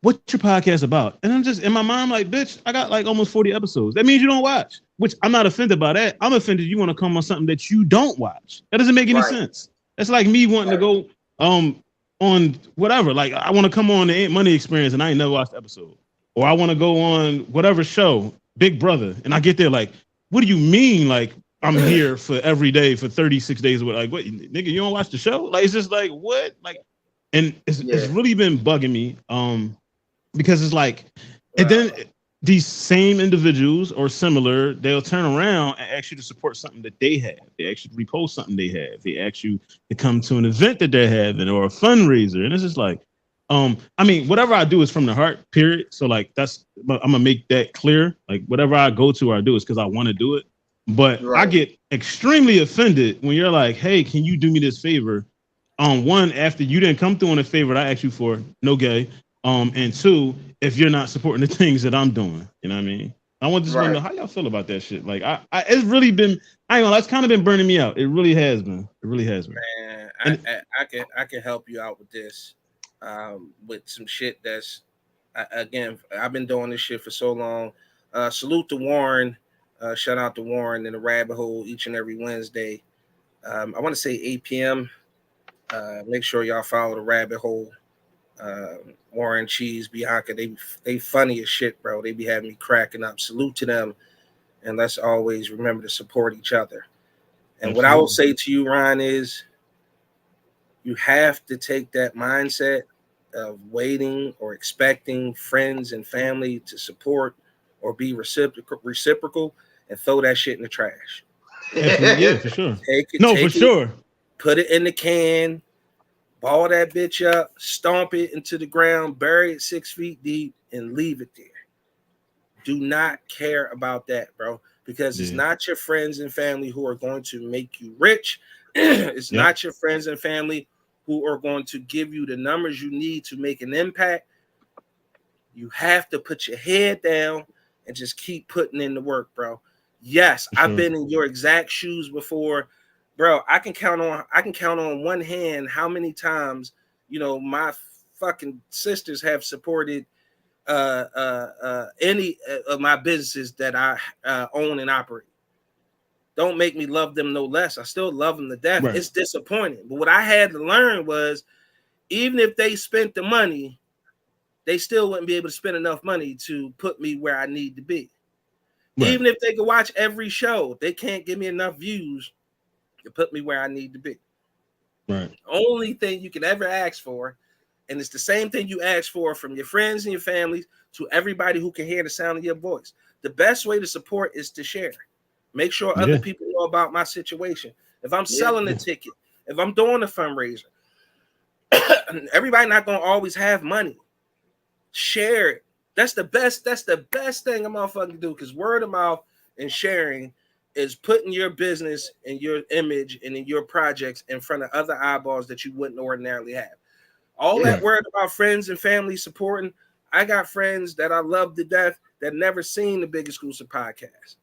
what's your podcast about? And I'm just in my mind like, bitch, I got like almost 40 episodes. That means you don't watch, which I'm not offended by that. I'm offended you want to come on something that you don't watch. That doesn't make any sense. That's like me wanting to go on whatever. Like I want to come on the Ain't Money Experience and I ain't never watched the episode. Or I want to go on whatever show, Big Brother. And I get there like, what do you mean? Like I'm here for every day for 36 days. Like, what, nigga, you don't watch the show? Like, it's just like, what? Like, and it's really been bugging me. Because it's like, and then these same individuals or similar, they'll turn around and ask you to support something that they have. They actually repost something they have. They ask you to come to an event that they're having or a fundraiser. And it's just like, I mean, whatever I do is from the heart, period. So like, I'm gonna make that clear. Like whatever I go to or I do is because I want to do it. But I get extremely offended when you're like, hey, can you do me this favor? One, after you didn't come through on a favor that I asked you for, no gay. And two, if you're not supporting the things that I'm doing, you know what I mean? I want to just know how y'all feel about that shit. Like, it's really been, I ain't gonna lie, it's kind of been burning me out. It really has been. It really has been. Man, I can help you out with this. with some shit that's again, I've been doing this shit for so long. Salute to Warren. Shout out to Warren in the Rabbit Hole each and every Wednesday. I want to say 8 p.m. Make sure y'all follow the Rabbit Hole. Warren, Cheese, Bianca, they funny as shit, bro. They be having me cracking up. Salute to them, and let's always remember to support each other. And Absolutely. what I will say to you, Ryan, is you have to take that mindset of waiting or expecting friends and family to support or be reciprocal and throw that shit in the trash. Yeah, for sure. Take sure. Put it in the can, ball that bitch up, stomp it into the ground, bury it 6 feet deep, and leave it there. Do not care about that, bro, because it's not your friends and family who are going to make you rich. It's not your friends and family who are going to give you the numbers you need to make an impact. You have to put your head down and just keep putting in the work, bro. Yes, I've been in your exact shoes before, bro. I can count on one hand how many times, you know, my fucking sisters have supported any of my businesses that I own and operate. Don't make me love them no less. I still love them to death. Right. It's disappointing. But what I had to learn was, even if they spent the money, they still wouldn't be able to spend enough money to put me where I need to be. Right. Even if they could watch every show, they can't give me enough views to put me where I need to be. Right. Only thing you can ever ask for, and it's the same thing you ask for from your friends and your families to everybody who can hear the sound of your voice. The best way to support is to share. Make sure other people know about my situation. If I'm selling a ticket, if I'm doing a fundraiser, everybody not gonna always have money. Share it. That's the best thing a motherfucker do, because word of mouth and sharing is putting your business and your image and in your projects in front of other eyeballs that you wouldn't ordinarily have. All that word about friends and family supporting. I got friends that I love to death that never seen the Big Exclusive podcast.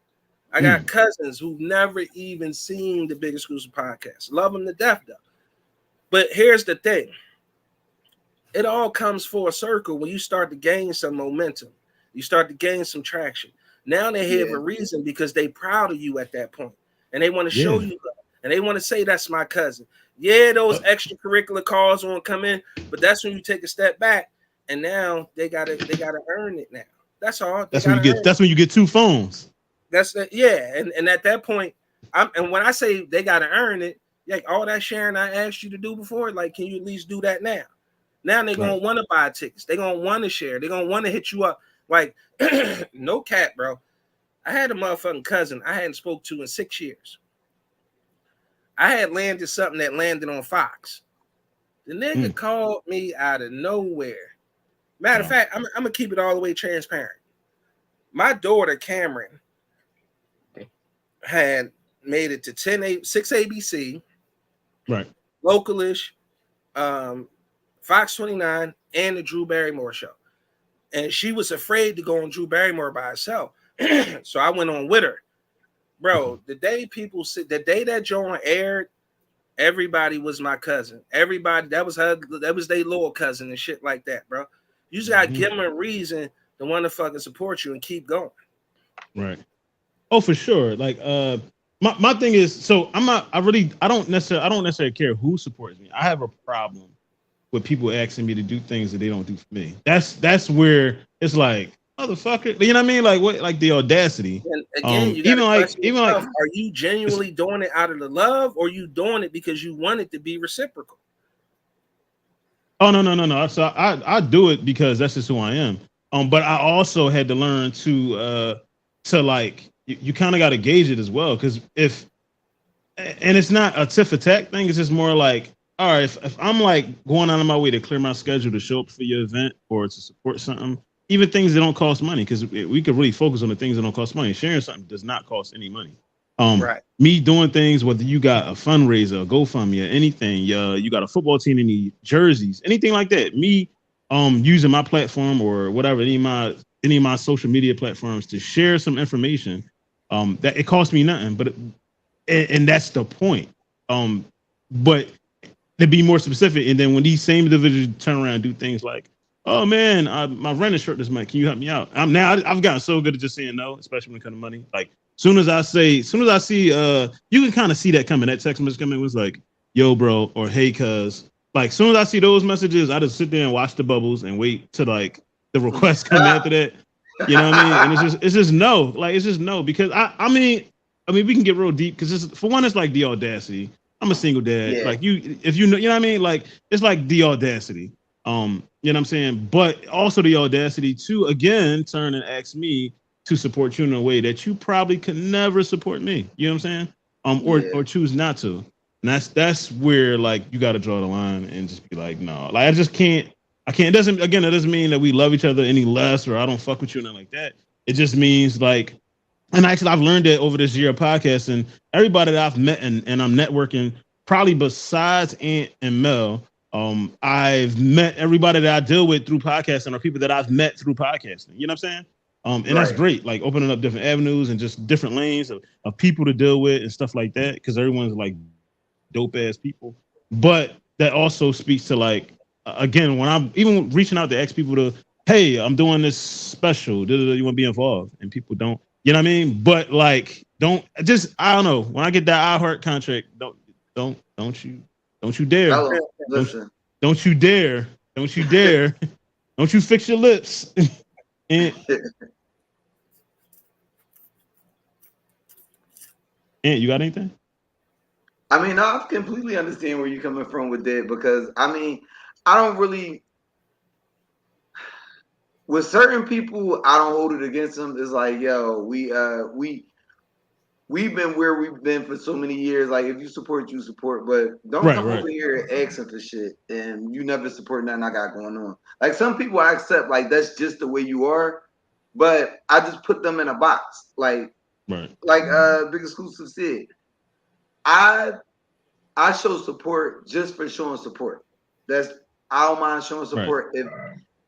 I got cousins who've never even seen the Big Exclusive podcast. Love them to death, though. But here's the thing. It all comes full circle when you start to gain some momentum. You start to gain some traction. Now they have a reason, because they proud of you at that point. And they want to show you love. And they want to say, that's my cousin. Yeah, those extracurricular calls won't come in, but that's when you take a step back. And now they gotta earn it now. That's all. That's when you get 2 phones. That's and at that point, and when I say they gotta earn it, like all that sharing I asked you to do before, like, can you at least do that now? Now they're gonna want to buy tickets. They're gonna want to share. They're gonna want to hit you up. Like, no cap, bro. I had a motherfucking cousin I hadn't spoke to in 6 years. I had landed something that landed on Fox. The nigga called me out of nowhere. Matter of fact, I'm gonna keep it all the way transparent. My daughter Cameron had made it to 6 ABC, right? Localish, Fox 29, and the Drew Barrymore show. And she was afraid to go on Drew Barrymore by herself. So I went on with her. Bro, the day that Joan aired, everybody was my cousin. Everybody, that was their little cousin and shit like that, bro. You just gotta give them a reason to want to fucking support you and keep going. Right. Oh, for sure. Like, my thing is, so I don't necessarily care who supports me. I have a problem with people asking me to do things that they don't do for me. That's where it's like, motherfucker, you know what I mean? Like, what? Like the audacity. And again, you even like, are you genuinely doing it out of the love, or are you doing it because you want it to be reciprocal? Oh no. So I do it because that's just who I am. But I also had to learn to like, you kind of got to gauge it as well, because and it's not a tit for tat thing. It's just more like, all right, if I'm like going out of my way to clear my schedule to show up for your event or to support something, even things that don't cost money, because we could really focus on the things that don't cost money. Sharing something does not cost any money. Right. Me doing things, whether you got a fundraiser, a GoFundMe, or anything, you got a football team that need jerseys, anything like that. Me using my platform or whatever, any of my social media platforms to share some information, that it costs me nothing. But and that's the point. But to be more specific. And then when these same individuals turn around and do things like, oh man, my rent is short this month. Can you help me out? I've gotten so good at just saying no, especially when it comes to money. Like soon as I see, you can kind of see that coming. That text message coming was like, yo, bro, or hey, cuz. Like soon as I see those messages, I just sit there and watch the bubbles and wait to like the request come after that. You know what I mean? And it's just no. Like it's just no. Because I mean we can get real deep because for one, it's like the audacity. I'm a single dad. Yeah. Like if you know what I mean? Like it's like the audacity. You know what I'm saying? But also the audacity to again turn and ask me to support you in a way that you probably could never support me. You know what I'm saying? Or choose not to. And that's where like you got to draw the line and just be like, no, like I can't. It doesn't mean that we love each other any less or I don't fuck with you, nothing like that. It just means like, and actually I've learned that over this year of podcasting, everybody that I've met and I'm networking, probably besides Ant and Mel, I've met everybody that I deal with through podcasting or people that I've met through podcasting. You know what I'm saying? And that's great, like opening up different avenues and just different lanes of people to deal with and stuff like that, because everyone's like dope ass people. But that also speaks to like, again, when I'm even reaching out to ask people to, hey, I'm doing this special, you want to be involved? And people don't, you know what I mean? But like, I don't know. When I get that iHeart contract, don't you dare. Listen. Don't you dare. Don't you dare. Don't you fix your lips. And you got anything? I mean, I completely understand where you're coming from with that, because I mean, I don't really, with certain people, I don't hold it against them. It's like, yo, we've been where we've been for so many years. Like, if you support, but don't come over here asking for shit and you never support nothing I got going on. Like, some people I accept, like, that's just the way you are, but I just put them in a box. Like, Big Exclusive said, I show support just for showing support. I don't mind showing support,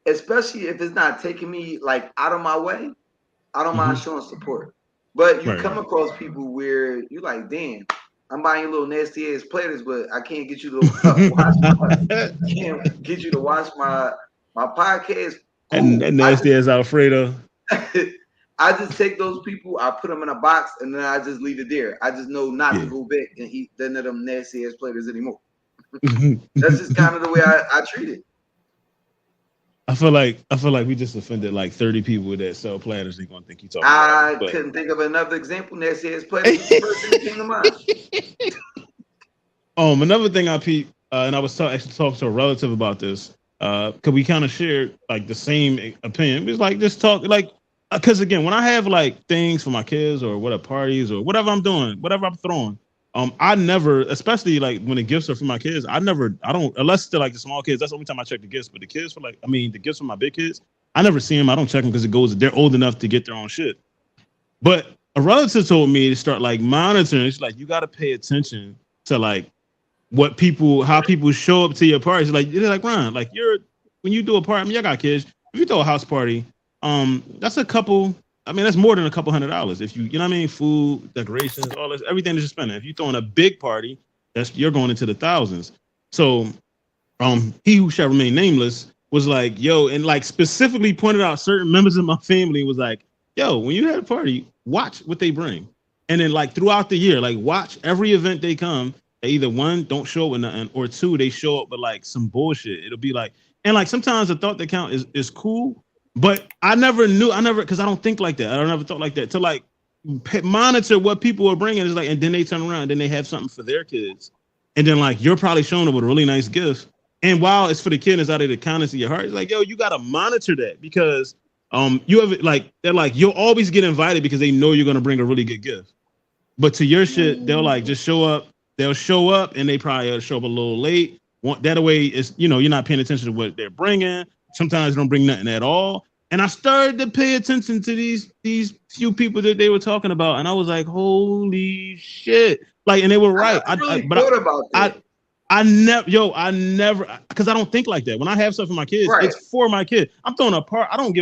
especially if it's not taking me like out of my way. I don't mind showing support. But you come across people where you're like, damn, I'm buying you little nasty ass platters, but I can't get you to watch my podcast. Cool. And nasty ass Alfredo. I just take those people, I put them in a box, and then I just leave it there. I just know not to go back and eat none of them nasty ass platters anymore. That's just kind of the way I treat it. I feel like we just offended like 30 people that sell platters. They're gonna think you talking. I couldn't think of another example. Nasty ass platters. The first thing that came to mind. Another thing I peeped, and I was actually talking to a relative about this, because we kind of shared like the same opinion. It was like just talk like, because again, when I have like things for my kids or whatever parties or whatever I'm doing, whatever I'm throwing. I never, especially like when the gifts are for my kids, I don't, unless they're like the small kids, that's the only time I check the gifts. But the kids the gifts for my big kids, I never see them. I don't check them because they're old enough to get their own shit. But a relative told me to start like monitoring. It's like, you got to pay attention to like how people show up to your parties. Like, they're like, Ron, like when you do a party, I mean, y'all got kids. If you throw a house party, that's that's more than $200 if you know what I mean, food, decorations, all this, everything that you're spending. If you're throwing a big party, you're going into the thousands. So he who shall remain nameless was like, yo, and like specifically pointed out certain members of my family, was like, yo, when you have a party, watch what they bring. And then like throughout the year, like watch every event they come, they either one, don't show up with nothing, or two, they show up with like some bullshit. It'll be like, and like sometimes the thought that count is cool. But I never, because I don't think like that. I don't ever thought like that. To like monitor what people are bringing is like, and then they turn around, and then they have something for their kids, and then like you're probably showing up with a really nice gift. And while it's for the kid, it's out of the kindness of your heart. It's like, yo, you gotta monitor that, because you have like, they're like, you'll always get invited because they know you're gonna bring a really good gift. But to your shit, they'll like just show up. They'll show up, and they probably show up a little late. That way, it's you're not paying attention to what they're bringing. Sometimes they don't bring nothing at all. And I started to pay attention to these few people that they were talking about, and I was like, holy shit! Like, and they were right. I never, because I don't think like that. When I have stuff for my kids, it's for my kid. I'm throwing a part. I don't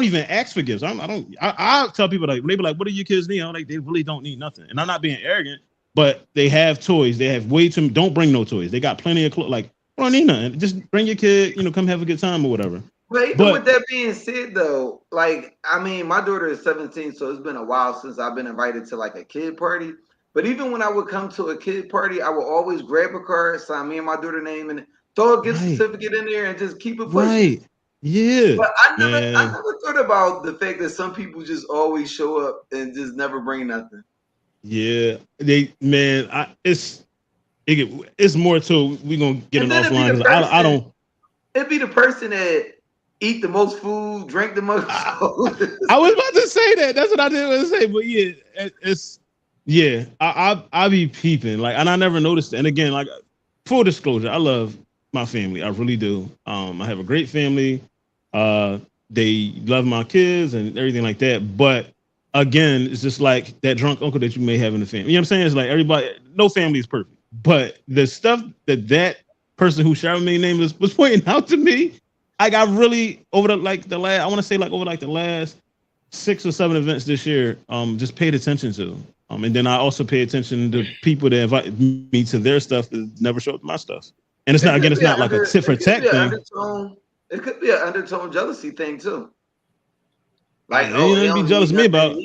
even ask for gifts. I tell people like, when they be like, what do your kids need? I'm like, they really don't need nothing. And I'm not being arrogant. but they have toys. They have way too. Don't bring no toys. They got plenty of clothes. Like, I don't need nothing. Just bring your kid. Come have a good time or whatever. But even with that being said, though, like, I mean, my daughter is 17, so it's been a while since I've been invited to like a kid party. But even when I would come to a kid party, I would always grab a card, sign me and my daughter's name, and throw a gift certificate in there and just keep it pushing. Right. Yeah. But I never thought about the fact that some people just always show up and just never bring nothing. Yeah. It's more to we gonna get an offline because I don't. It'd be the person that eat the most food, drink the most. I was about to say that. That's what I did want to say. But yeah, I be peeping like, and I never noticed it. And again, like full disclosure, I love my family. I really do. I have a great family. They love my kids and everything like that. But again, it's just like that drunk uncle that you may have in the family. You know what I'm saying? It's like everybody, no family is perfect. But the stuff that person who Charlamagne name was pointing out to me, I got really over the last 6 or 7 events this year, just paid attention to. And then I also pay attention to people that invite me to their stuff that never show up to my stuff. And it's not like a tit for tat thing. It could be an undertone jealousy thing too. Like, be jealous of me about.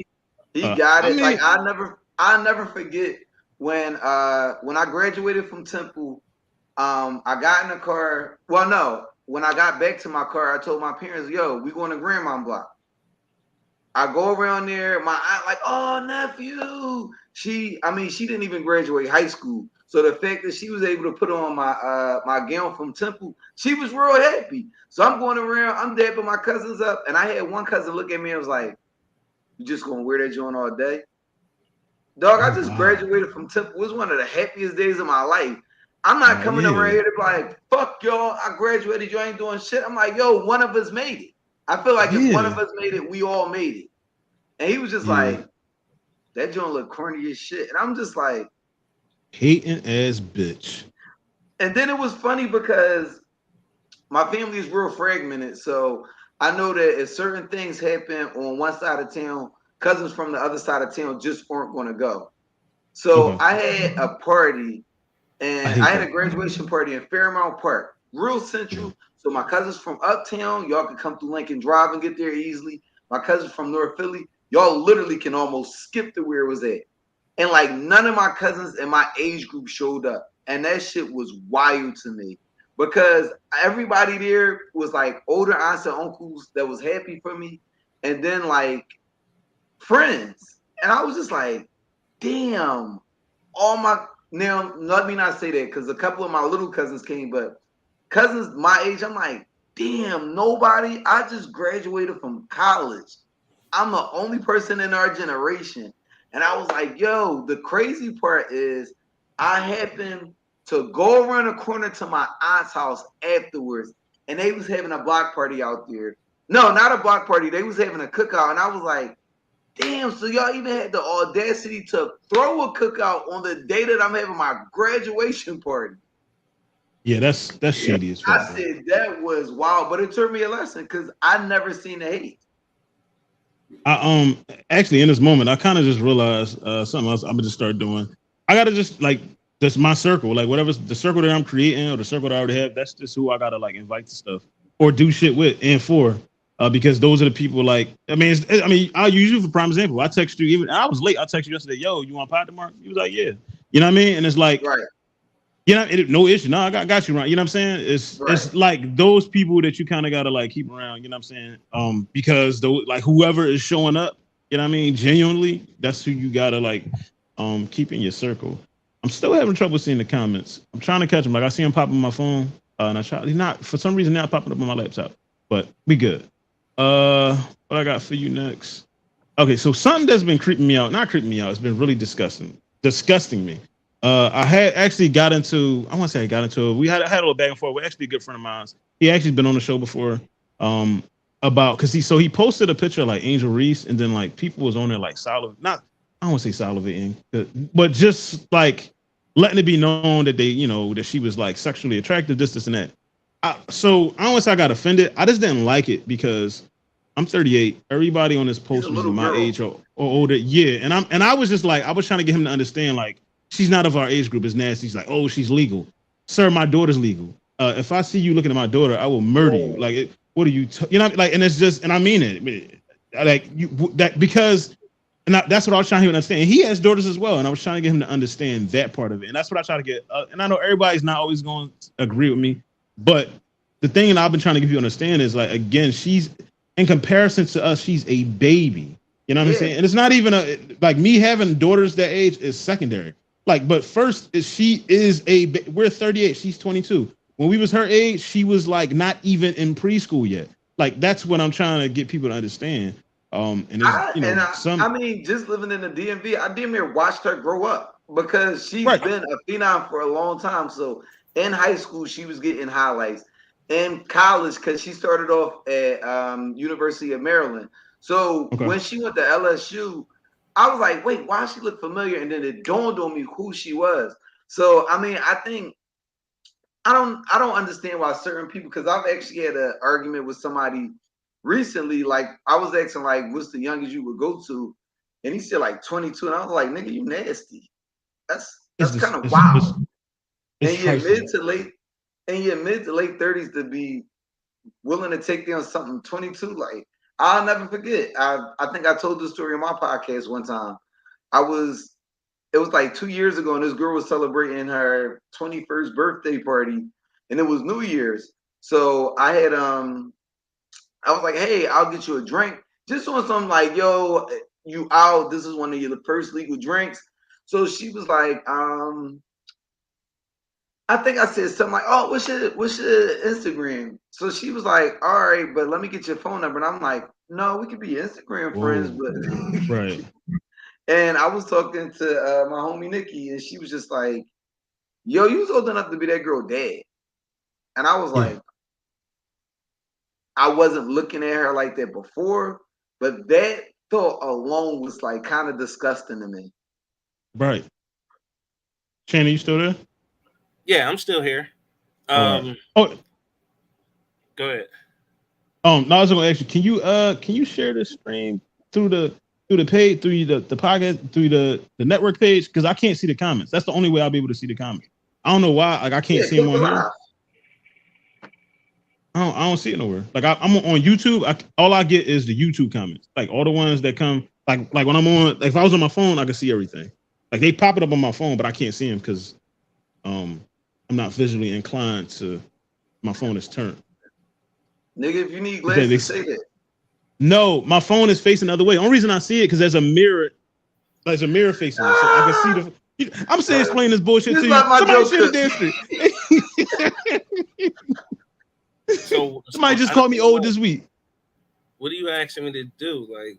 He got it. Like I never forget when I graduated from Temple. I got in the car. Well, no, when I got back to my car, I told my parents, "Yo, we going to Grandmont Block." I go around there. My aunt like, "Oh, nephew." She didn't even graduate high school. So the fact that she was able to put on my gown from Temple, she was real happy. So I'm going around, I'm dapping my cousins up, and I had one cousin look at me and was like, "You just gonna wear that joint all day?" Dog, I just graduated from Temple. It was one of the happiest days of my life. I'm not coming around here to be like, "Fuck y'all, I graduated, you ain't doing shit." I'm like, "Yo, one of us made it." I feel like if one of us made it, we all made it. And he was just like, "That joint look corny as shit." And I'm just like, hating ass bitch. And then it was funny because my family is real fragmented. So I know that if certain things happen on one side of town, cousins from the other side of town just aren't going to go. So I had a party, and I had a graduation party in Fairmount Park, real central. So my cousins from uptown, y'all can come through Lincoln Drive and get there easily. My cousins from North Philly, y'all literally can almost skip to where it was at. And like none of my cousins in my age group showed up. And that shit was wild to me because everybody there was like older aunts and uncles that was happy for me. And then like friends. And I was just like, damn, now let me not say that because a couple of my little cousins came, but cousins my age, I'm like, damn, nobody. I just graduated from college. I'm the only person in our generation. And I was like, yo, the crazy part is I happened to go around the corner to my aunt's house afterwards, and they was having a block party out there. No, not a block party. They was having a cookout, and I was like, damn, so y'all even had the audacity to throw a cookout on the day that I'm having my graduation party. Yeah, that's shady as fuck. I said that was wild, but it taught me a lesson because I never seen the hate. I actually in this moment I kind of just realized something else I'm gonna just start doing. I gotta just like that's my circle, like whatever the circle that I'm creating or the circle that I already have, that's just who I gotta like invite to stuff or do shit with and for because those are the people like I'll use you for prime example. I text you even I was late. I texted you yesterday, yo, you want pot tomorrow? He was like, yeah, you know what I mean? And it's like right. You know, no issue. No, I got you right. You know what I'm saying? It's like those people that you kind of gotta like keep around. You know what I'm saying? Because those like whoever is showing up, you know what I mean? Genuinely, that's who you gotta like keep in your circle. I'm still having trouble seeing the comments. I'm trying to catch them. Like I see them pop on my phone, and I try. He's not for some reason now popping up on my laptop. But we good. What I got for you next? Okay, so something that's been creeping me out. Not creeping me out. It's been really disgusting me. I had actually got into. I want to say I got into it. We had a little back and forth. We're actually a good friend of mine. He actually been on the show before. About because he posted a picture of like Angel Reese, and then like people was on there like I don't want to say salivating, but just like letting it be known that they, that she was like sexually attractive, this and that. So I don't want to say I got offended. I just didn't like it because I'm 38. Everybody on this post was my age or older. Yeah, and I was just like I was trying to get him to understand like. she's not of our age group. It's nasty. She's like, oh, she's legal. Sir, my daughter's legal. If I see you looking at my daughter, I will murder you. Like, what are you? You know, like, and it's just, and I mean it. Like you that because, and that's what I was trying to get him to understand. He has daughters as well, and I was trying to get him to understand that part of it. And that's what I try to get. And I know everybody's not always going to agree with me, but the thing that I've been trying to give you to understand is like, again, she's in comparison to us, she's a baby. You know what I'm saying? And it's not even like me having daughters that age is secondary. Like, but first is she is we're 38, she's 22. When we was her age, she was like not even in preschool yet. Like that's what I'm trying to get people to understand. And I mean, just living in the DMV, I damn near watched her grow up because she's been a phenom for a long time. So in high school, she was getting highlights. In college, because she started off at University of Maryland. So when she went to LSU, I was like, wait, why she look familiar? And then it dawned on me who she was. So I mean, I think I don't understand why certain people, because I've actually had an argument with somebody recently. Like I was asking, like, what's the youngest you would go to? And he said like 22. And I was like, nigga, you nasty. That's kind of wild. And you're mid to late 30s to be willing to take down something 22. Like I'll never forget. I think I told this story on my podcast one time. It was like 2 years ago, and this girl was celebrating her 21st birthday party, and it was New Year's. So I had I was like, hey, I'll get you a drink. Just on something like, yo, you out. This is one of your first legal drinks. So she was like, I think I said something like, oh, what's your Instagram? So she was like, all right, but let me get your phone number. And I'm like, no, we could be Instagram friends, but right. And I was talking to my homie Nikki, and she was just like, yo, you was old enough to be that girl dad. And I was like, I wasn't looking at her like that before, but that thought alone was like kind of disgusting to me. Right. Shannon, you still there? Yeah, I'm still here. Go ahead. No, I was gonna ask you, can you share the stream through the page, through the podcast, through the network page? Because I can't see the comments. That's the only way I'll be able to see the comments. I don't know why. Like I can't see them on here. I don't see it nowhere. Like I'm on YouTube. All I get is the YouTube comments. Like all the ones that come. Like when I'm on. Like if I was on my phone, I could see everything. Like they pop it up on my phone, but I can't see them because I'm not visually inclined to. My phone is turned. Nigga, if you need glasses, say that. No, my phone is facing the other way. The only reason I see it because there's a mirror. There's a mirror facing it, so I can see the. I'm saying explain this bullshit to you. Somebody should have danced. So somebody just called me old this week. What are you asking me to do? Like,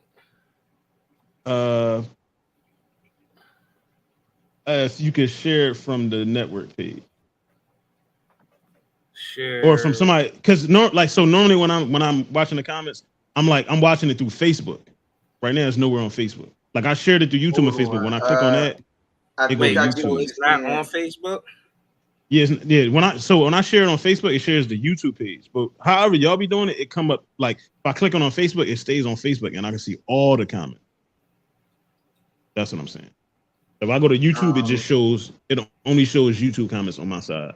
if you could share it from the network page. Share or from somebody, because normally when I'm watching the comments, I'm watching it through Facebook. Right now, it's nowhere on Facebook. Like I shared it through YouTube and Facebook. When I click on that, it goes YouTube. It's not on Facebook. Yes, yeah. When I share it on Facebook, it shares the YouTube page. But however y'all be doing it, it come up like if I click on Facebook, it stays on Facebook, and I can see all the comments. That's what I'm saying. If I go to YouTube, it only shows YouTube comments on my side.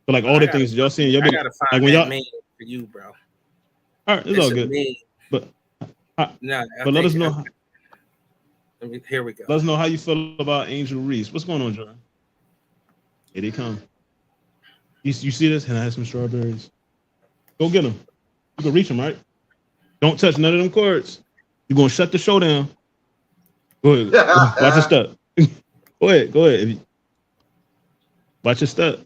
But like all the things y'all saying, y'all I gotta find like that meme for you, bro. All right, it's all good. But let us know. Here we go. Let us know how you feel about Angel Reese. What's going on, John? Here they come. You see this? And I have some strawberries. Go get them. You can reach them, right? Don't touch none of them cords. You're gonna shut the show down. Go ahead. Watch your step. Go ahead. Watch your step.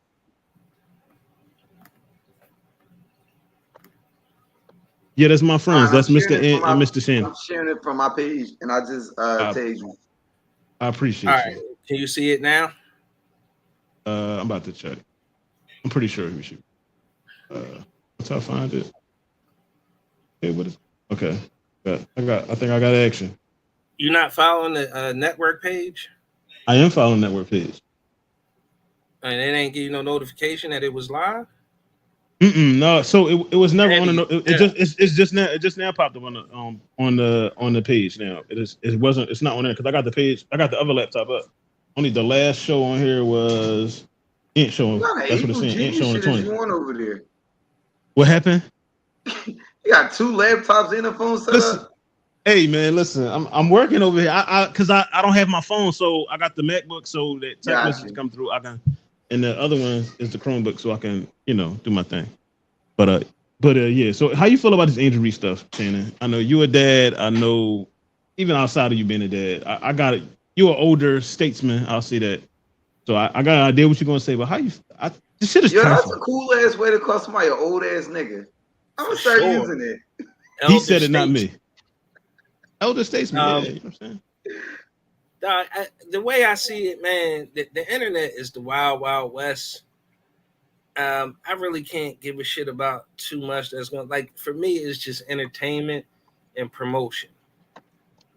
Yeah, that's my friends. That's Mr. and Mr. Shannon. I'm sharing it from my page, and I just tagged you. I appreciate you. Can you see it now? I'm about to check. I'm pretty sure we should. What's how I find it? Okay, what is? Okay, I think I got action. You're not following the network page? I am following the network page. And it ain't give you no notification that it was live? No, so it was never on the. It just now popped up on the page now. It's not on there because I got the page. I got the other laptop up. only the last show on here was Int Show. What kind of That's what it's April saying. Int Show Genius on the shit is 20th. you on over there? What happened? You got 2 laptops and a phone set Listen, up? hey man, listen. I'm working over here. Cause I don't have my phone, so I got the MacBook, so that text message come through. I can, and the other one is the Chromebook, so I can do my thing. But yeah. So how you feel about this injury stuff, Shannon? I know you a dad. I know even outside of you being a dad, I got it. You're an older statesman. I'll say that. So I got an idea what you're gonna say, but how you? This shit is Yo, that's trifling. a cool ass way to call somebody an old ass nigga. I'm gonna start using it. He said it, not me. Elder statesman. Yeah, you know what I'm saying? The way I see it, man, the internet is the wild, wild west. I really can't give a shit about too much that's going. Like for me, it's just entertainment and promotion.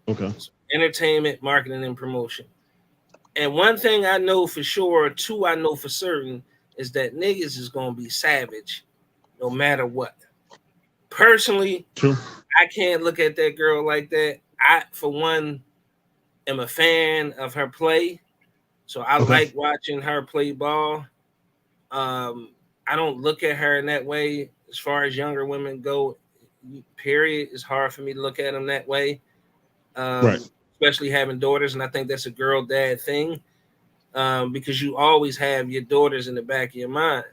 Okay. So entertainment, marketing, and promotion. And one thing I know for sure, 2 I know for certain, is that niggas is gonna be savage, no matter what. Personally, true. I can't look at that girl like that. I, for one, am a fan of her play, so I like watching her play ball. I don't look at her in that way. As far as younger women go, period, it's hard for me to look at them that way. Right. Especially having daughters, and I think that's a girl dad thing, because you always have your daughters in the back of your mind.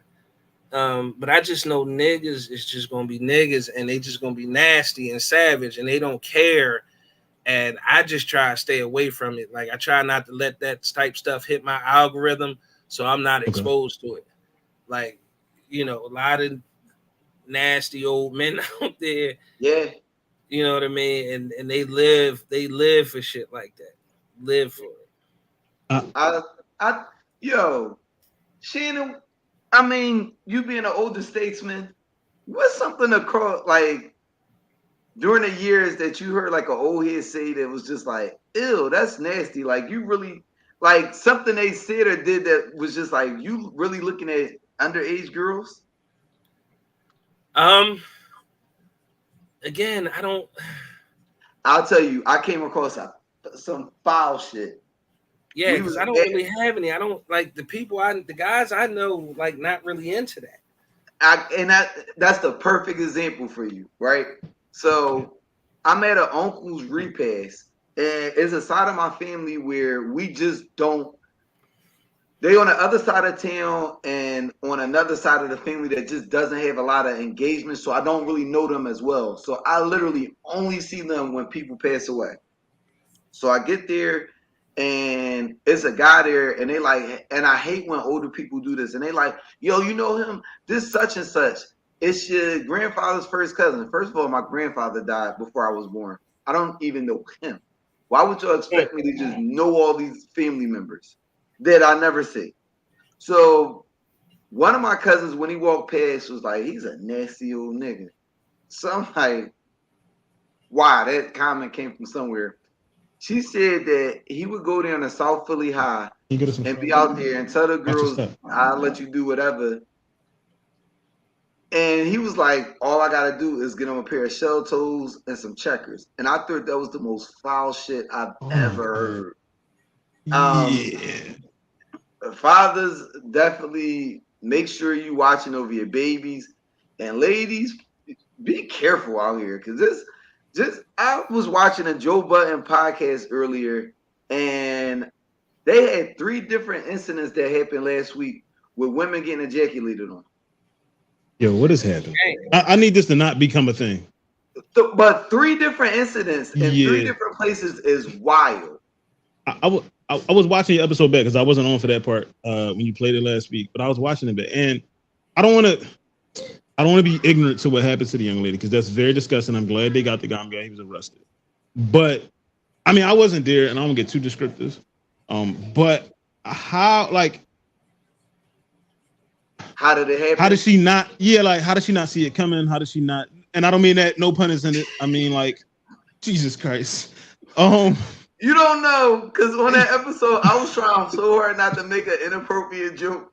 But I just know niggas is just gonna be niggas, and they just gonna be nasty and savage, and they don't care. And I just try to stay away from it. Like I try not to let that type stuff hit my algorithm, so I'm not exposed to it. Like, a lot of nasty old men out there. Yeah. You know what I mean? And they live for shit like that. Live for it. Yo, Shannon, I mean, you being an older statesman, what's something across like during the years that you heard like an old head say that was just like, ew, that's nasty. Like you really like something they said or did that was just like you really looking at underage girls? Again, I'll tell you, I came across some foul shit. Yeah, because I don't really have any. I don't like the guys I know, like not really into that. That's the perfect example for you, right? So I'm at an uncle's repast, and it's a side of my family where we just don't. They on the other side of town and on another side of the family that just doesn't have a lot of engagement. So I don't really know them as well. So I literally only see them when people pass away. So I get there and it's a guy there and they like, and I hate when older people do this. And they like, yo, you know him? This such and such. It's your grandfather's first cousin. First of all, my grandfather died before I was born. I don't even know him. Why would y'all expect me to just know all these family members that I never see? So one of my cousins, when he walked past, was like, he's a nasty old nigga. So I'm like, wow, that comment came from somewhere. She said that he would go down to South Philly High and be out there and tell the girls, I'll let you do whatever. And he was like, all I got to do is get him a pair of shell toes and some checkers. And I thought that was the most foul shit I've ever heard. Fathers, definitely make sure you watching over your babies. And ladies, be careful out here. Because I was watching a Joe Budden podcast earlier, and they had 3 different incidents that happened last week with women getting ejaculated on. Yo, what is happening? I need this to not become a thing. But 3 different incidents in 3 different places is wild. I was watching your episode back because I wasn't on for that part when you played it last week, but I was watching it back, and I don't want to be ignorant to what happened to the young lady because that's very disgusting. I'm glad they got the guy. He was arrested, but I mean I wasn't there, and I don't get too descriptive. But how did it happen? How did she not? Yeah, like how did she not see it coming? How did she not? And I don't mean that, no pun intended. I mean like, Jesus Christ. You don't know, because on that episode, I was trying so hard not to make an inappropriate joke.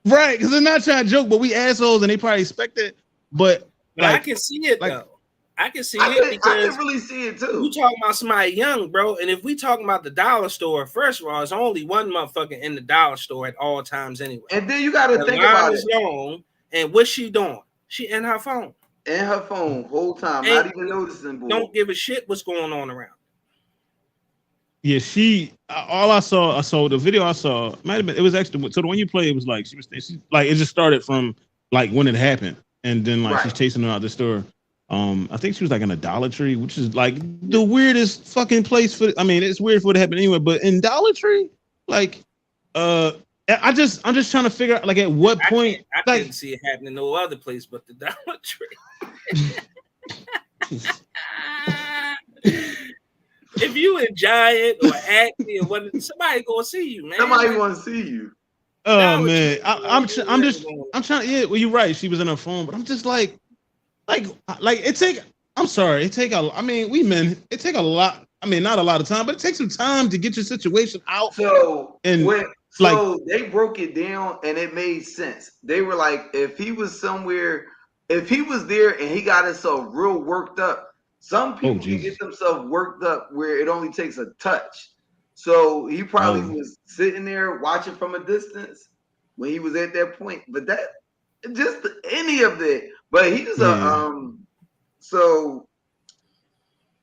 Right, because they're not trying to joke, but we assholes and they probably expect it. But I can see it though. I can see I it can because really see it you too. talking about somebody young, bro. And if we talking about the dollar store, first of all, there's only one motherfucker in the dollar store at all times anyway. And then you got to The think line about is it. long, and what's she doing? She in her phone. In her phone, whole time, Ain't, not even noticing. Boy. don't give a shit what's going on around. Yeah, all I saw the video I saw might have been, it was actually, so the one you played, it was like she like it just started from like when it happened, and then like she's chasing her out the store. I think she was like in a Dollar Tree, which is like the weirdest fucking place for. I mean, it's weird for it to happen anyway, but in Dollar Tree, like, I'm just trying to figure out like at what point I like, couldn't see it happening no other place but the Dollar Tree. If you in Giant or Acme or what, somebody gonna see you, man. Somebody want to see you. Oh man, I'm trying. Yeah, well, you're right. She was in her phone, but I'm just like it take. I'm sorry, it take a. I mean, we men, it take a lot. I mean, not a lot of time, but it takes some time to get your situation out. So and so they broke it down and it made sense. They were like, if he was somewhere, if he was there and he got himself real worked up, some people can get themselves worked up where it only takes a touch. So he probably was sitting there watching from a distance when he was at that point. But that just any of that. But he's so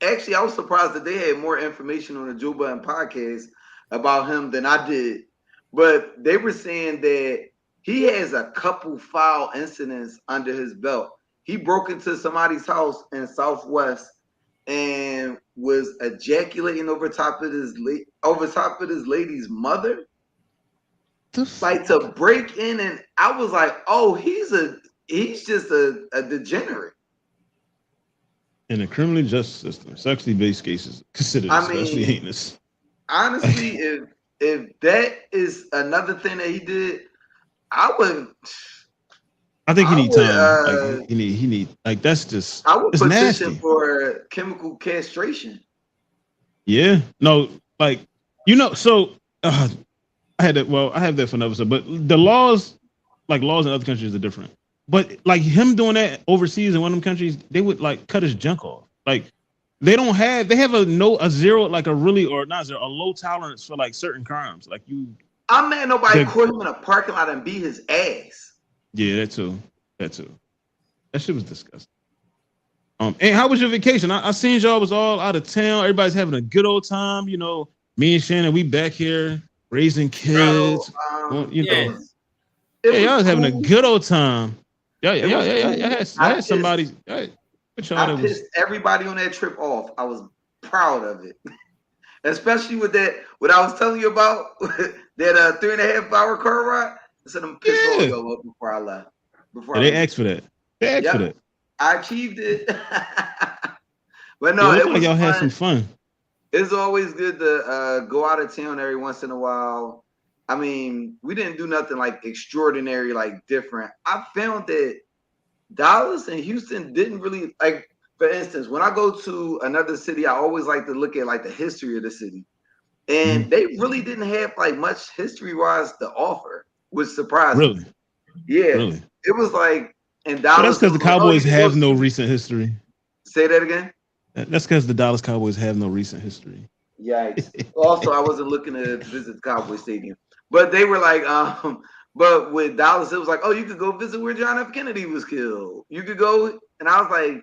actually I was surprised that they had more information on the Joe Budden podcast about him than I did. But they were saying that he has a couple foul incidents under his belt. He broke into somebody's house in Southwest and was ejaculating over top of his lady's mother. Like to break in, and I was like, oh, he's just a degenerate. In the criminal justice system, sexually based cases considered especially heinous. Honestly, if that is another thing that he did, I think he need time. Like, he need like that's just. I would petition nasty. for chemical castration. Yeah, no, like so I had that. Well, I have that for another episode, but the laws in other countries are different. But like him doing that overseas in one of them countries, they would like cut his junk off. Like they have a zero, like a really, or not zero, a low tolerance for like certain crimes. Like I'm mad nobody caught him in a parking lot and beat his ass. Yeah, that too. That shit was disgusting. And how was your vacation? I seen y'all was all out of town. Everybody's having a good old time. You know, me and Shannon, we back here raising kids. Y'all was having a good old time. Yeah. I had somebody. I pissed everybody on that trip off. I was proud of it, especially with that. What I was telling you about that 3.5 hour car ride. I said I'm pissed all y'all up before I left. They asked for that. For that. I achieved it. But no, it was like y'all fun. had some fun. It's always good to go out of town every once in a while. I mean, we didn't do nothing like extraordinary, like different. I found that Dallas and Houston didn't really like. For instance, when I go to another city, I always like to look at like the history of the city, and they really didn't have like much history-wise to offer, which surprised me. Really? Yeah, really? It was like in Dallas. But that's because the Cowboys have no recent history. Say that again. That's because the Dallas Cowboys have no recent history. Yikes. Also, I wasn't looking to visit the Cowboy Stadium. But they were like, but with Dallas, it was like, oh, you could go visit where John F. Kennedy was killed. You could go. And I was like,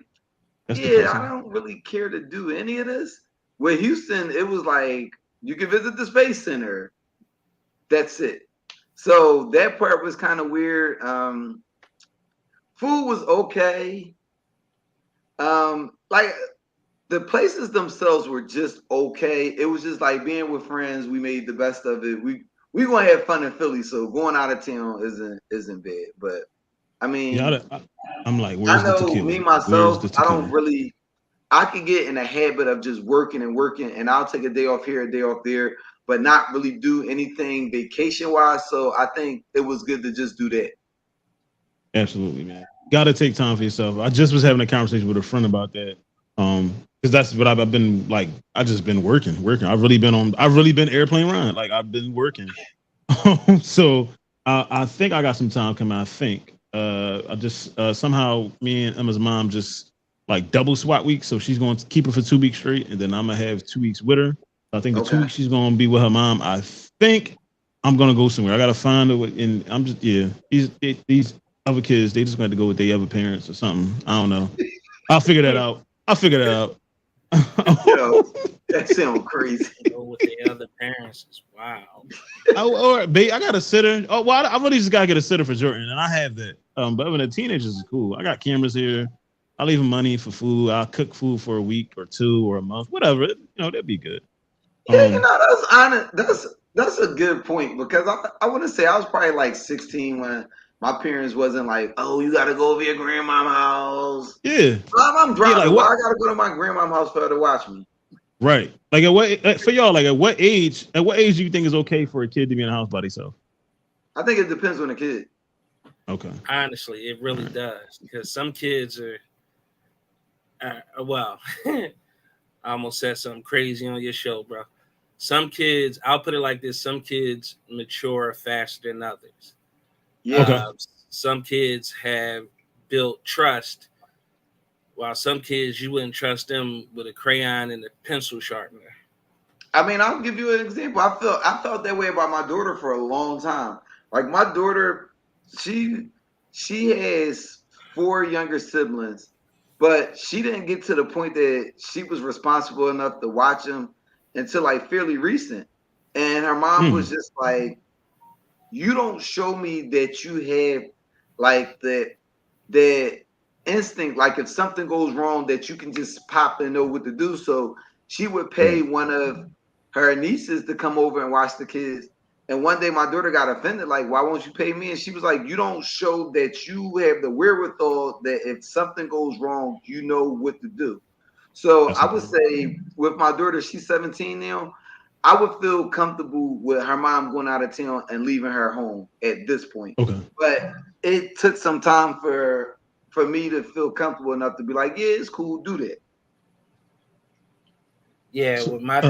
I don't really care to do any of this. With Houston, it was like, you could visit the Space Center. That's it. So that part was kind of weird. Food was okay. Like, the places themselves were just okay. It was just like being with friends. We made the best of it. We gonna have fun in Philly, so going out of town isn't bad. But I mean, I'm like, I know me myself. I don't really. I can get in a habit of just working, and I'll take a day off here, a day off there, but not really do anything vacation wise. So I think it was good to just do that. Absolutely, man. Got to take time for yourself. I just was having a conversation with a friend about that. Because that's what I've been like. I just been working. I've really been airplane riding. Like I've been working. So I think I got some time coming. I think I just somehow me and Emma's mom just like double SWAT week. So she's going to keep her for 2 weeks straight, and then I'm gonna have 2 weeks with her. I think the 2 weeks she's gonna be with her mom. I think I'm gonna go somewhere. I gotta find her, and I'm just these other kids, they just got to go with their other parents or something. I don't know. I'll figure that out. Yo, that sounds crazy. Go with the other parents is wow. I got a sitter. Oh, well, I really just gotta get a sitter for Jordan, and I have that. But when the teenagers is cool. I got cameras here. I'll leave them money for food. I'll cook food for a week or 2 or a month, whatever. That'd be good. Yeah, that's honest. That's a good point, because I want to say I was probably like 16 when my parents wasn't like, oh, you got to go over your grandma's house. Yeah. I'm driving. Yeah, like, well, I got to go to my grandma's house for her to watch me. Right. Like at what for y'all? Like at what age do you think is okay for a kid to be in a house by themselves? I think it depends on the kid. Okay. Honestly, it really does, because some kids are. Well, I almost said something crazy on your show, bro. Some kids, I'll put it like this: some kids mature faster than others. Yeah. Okay. Some kids have built trust, while some kids you wouldn't trust them with a crayon and a pencil sharpener. I mean, I'll give you an example. I felt that way about my daughter for a long time. Like my daughter, she has 4 younger siblings, but she didn't get to the point that she was responsible enough to watch them until like fairly recent. And her mom was just like, you don't show me that you have like the instinct, like if something goes wrong, that you can just pop and know what to do. So she would pay one of her nieces to come over and watch the kids. And one day my daughter got offended, like, why won't you pay me? And she was like, you don't show that you have the wherewithal that if something goes wrong, you know what to do. So I would say with my daughter, she's 17 now, I would feel comfortable with her mom going out of town and leaving her home at this point. Okay. But it took some time for me to feel comfortable enough to be like, yeah, it's cool, do that. Yeah, with my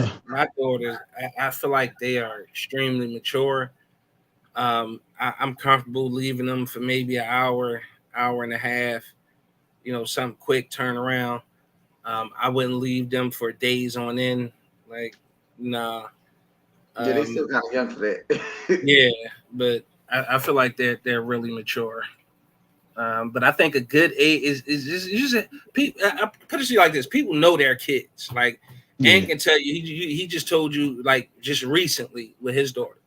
daughters, I feel like they are extremely mature. I'm comfortable leaving them for maybe an hour and a half, some quick turnaround. I wouldn't leave them for days on end. Like, nah. Yeah, they still kind of young for that. Yeah, but I feel like they're really mature. But I think a good age is just people. I put it to you like this: people know their kids. Like, Ant can tell you, he just told you, like, just recently with his daughter.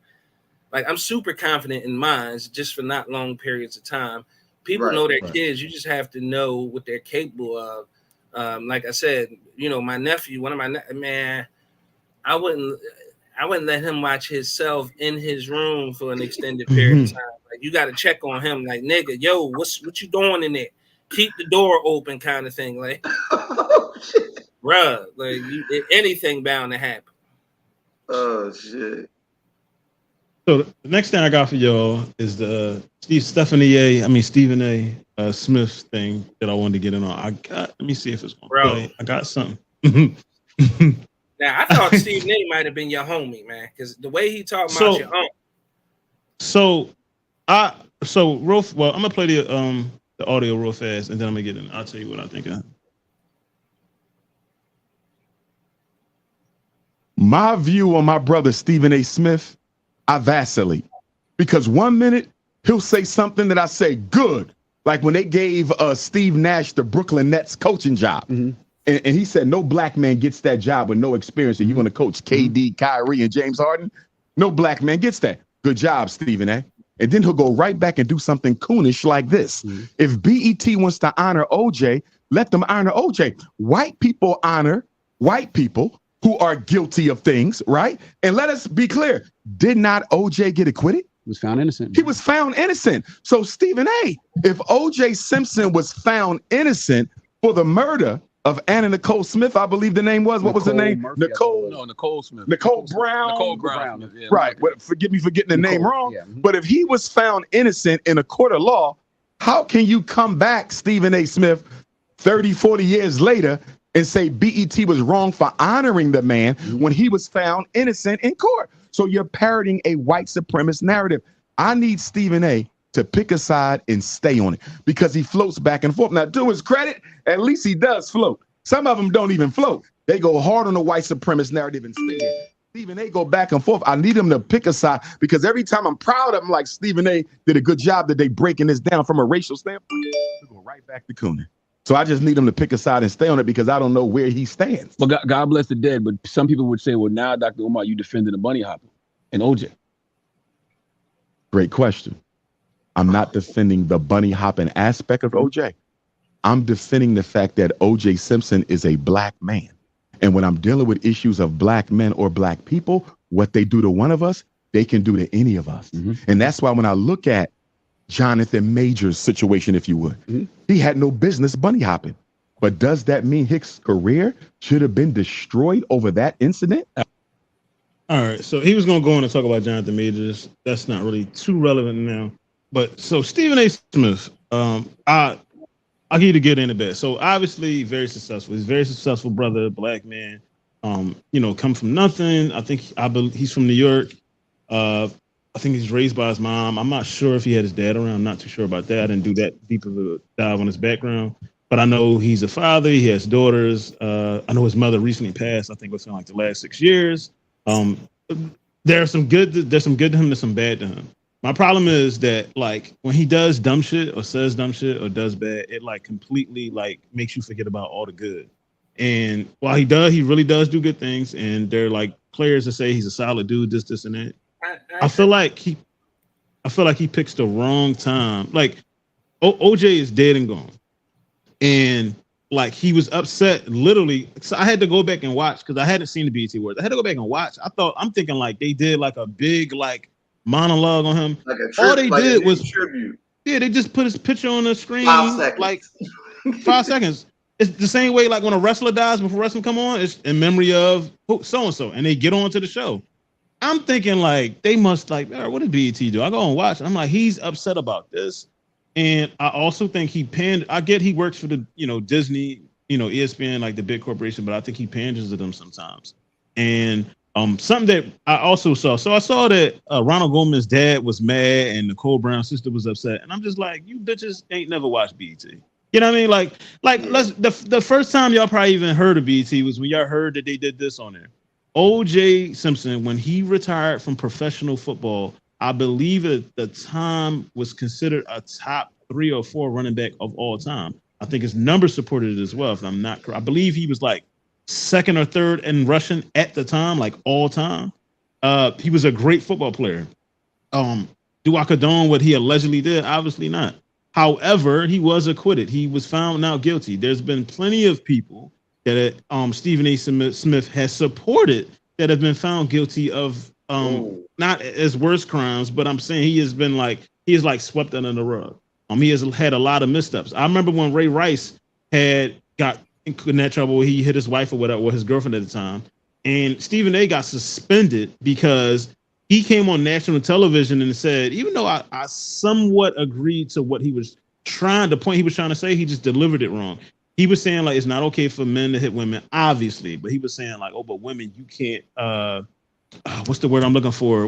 Like, I'm super confident in mine, just for not long periods of time. People know their kids. You just have to know what they're capable of. Like I said, my nephew, man, I wouldn't let him watch himself in his room for an extended period of time. Like, you got to check on him. Like, nigga, yo, what you doing in there? Keep the door open, kind of thing. Like, oh, shit. Bruh, like anything bound to happen. Oh shit. So the next thing I got for y'all is the Stephen A. Smith thing that I wanted to get in on. Let me see if it's gonna play. I got something. Now I thought Stephen A. might have been your homie, man, because the way he talked about your own. I'm gonna play the audio real fast, and then I'm gonna get in. I'll tell you what I think of. My view on my brother Stephen A. Smith, I vacillate, because 1 minute he'll say something that I say good, like when they gave Steve Nash the Brooklyn Nets coaching job, and he said no black man gets that job with no experience, and you're going to coach KD, Kyrie, and James Harden. No black man gets that. Good job, Stephen A. And then he'll go right back and do something coonish like this. If BET wants to honor OJ, let them honor OJ. White people honor white people who are guilty of things, right? And let us be clear, did not OJ get acquitted? He was found innocent. He was found innocent. So Stephen A., if OJ Simpson was found innocent for the murder of Anna Nicole Smith, I believe the name was, what was the name? Murphy, Nicole Smith. Nicole Brown. Nicole Brown. Yeah, right. Well, forgive me for getting the name wrong. Yeah. But if he was found innocent in a court of law, how can you come back, Stephen A. Smith, 30, 40 years later, and say BET was wrong for honoring the man when he was found innocent in court? So you're parroting a white supremacist narrative. I need Stephen A. to pick a side and stay on it because he floats back and forth. Now, to his credit, at least he does float. Some of them don't even float. They go hard on the white supremacist narrative and stay there. Stephen A. go back and forth. I need him to pick a side because every time I'm proud of him, like Stephen A. did a good job today breaking this down from a racial standpoint, we go right back to Coonan. So I just need him to pick a side and stay on it because I don't know where he stands. Well, God bless the dead, but some people would say, well, now, Dr. Umar, you defending the bunny hopper and OJ. Great question. I'm not defending the bunny hopping aspect of OJ. I'm defending the fact that OJ Simpson is a black man. And when I'm dealing with issues of black men or black people, what they do to one of us, they can do to any of us. And that's why when I look at Jonathan Major's situation, if you would, he had no business bunny hopping. But does that mean his career should have been destroyed over that incident? All right, so he was going to go on and talk about Jonathan Majors. That's not really too relevant now. But so Stephen A. Smith, I'll give you the good and the bad. So obviously very successful. He's a very successful brother, black man. Come from nothing. I believe he's from New York. I think he's raised by his mom. I'm not sure if he had his dad around. I'm not too sure about that. I didn't do that deep of a dive on his background. But I know he's a father. He has daughters. I know his mother recently passed. I think within like the last 6 years. There's some good to him. There's some bad to him. My problem is that like when he does dumb shit or says dumb shit or does bad, it like completely like makes you forget about all the good. And while he really does do good things. And they're like players that say he's a solid dude, this and that. I feel like he picks the wrong time. Like OJ is dead and gone. And like he was upset literally. So I had to go back and watch because I hadn't seen the BET Awards. I had to go back and watch. I'm thinking like they did like a big like monologue on him. Like all they did was tribute. Yeah, they just put his picture on the screen 5 seconds. like 5 seconds. It's the same way like when a wrestler dies before wrestling come on, it's in memory of so and so, and they get on to the show. I'm thinking like they must like, what did BET do? I go and watch. I'm like, he's upset about this. And I also think I get he works for the, Disney, ESPN, like the big corporation, but I think he panders to them sometimes. And something that I also saw. So I saw that Ronald Goldman's dad was mad and Nicole Brown's sister was upset. And I'm just like, you bitches ain't never watched BET. You know what I mean? Like the first time y'all probably even heard of BET was when y'all heard that they did this on there. OJ Simpson, when he retired from professional football, I believe at the time was considered a top 3 or 4 running back of all time. I think his numbers supported it as well, if I'm not correct. I believe he was like 2nd or 3rd in rushing at the time, like all time. He was a great football player. Do I condone what he allegedly did? Obviously not. However, he was acquitted. He was found now guilty. There's been plenty of people that Stephen A. Smith has supported that have been found guilty of not as worse crimes, but I'm saying he is swept under the rug. He has had a lot of missteps. I remember when Ray Rice had got in that trouble, he hit his wife or whatever, or his girlfriend at the time, and Stephen A. got suspended because he came on national television and said, even though I somewhat agreed to what he was trying to say, he just delivered it wrong. He was saying like it's not okay for men to hit women, obviously, but he was saying like, but women, you can't. What's the word I'm looking for?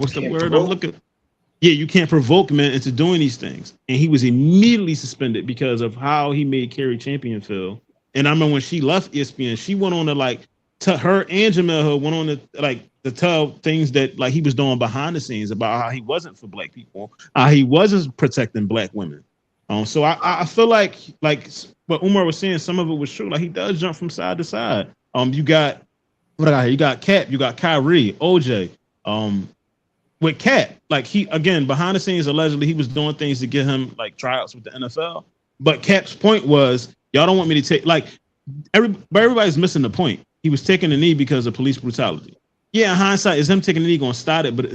Yeah, you can't provoke men into doing these things. And he was immediately suspended because of how he made Carrie Champion feel. And I remember when she left ESPN, she went on to her and Jamel Hill went on to tell things that like he was doing behind the scenes about how he wasn't for black people, how he wasn't protecting black women. So I feel like what Umar was saying, some of it was true. Like he does jump from side to side. You got You got Cap, you got Kyrie, OJ. With Cap, like he again behind the scenes, allegedly he was doing things to get him like tryouts with the NFL. But Cap's point was, y'all don't want me to take everybody's missing the point. He was taking a knee because of police brutality. Yeah, in hindsight, is him taking a knee going to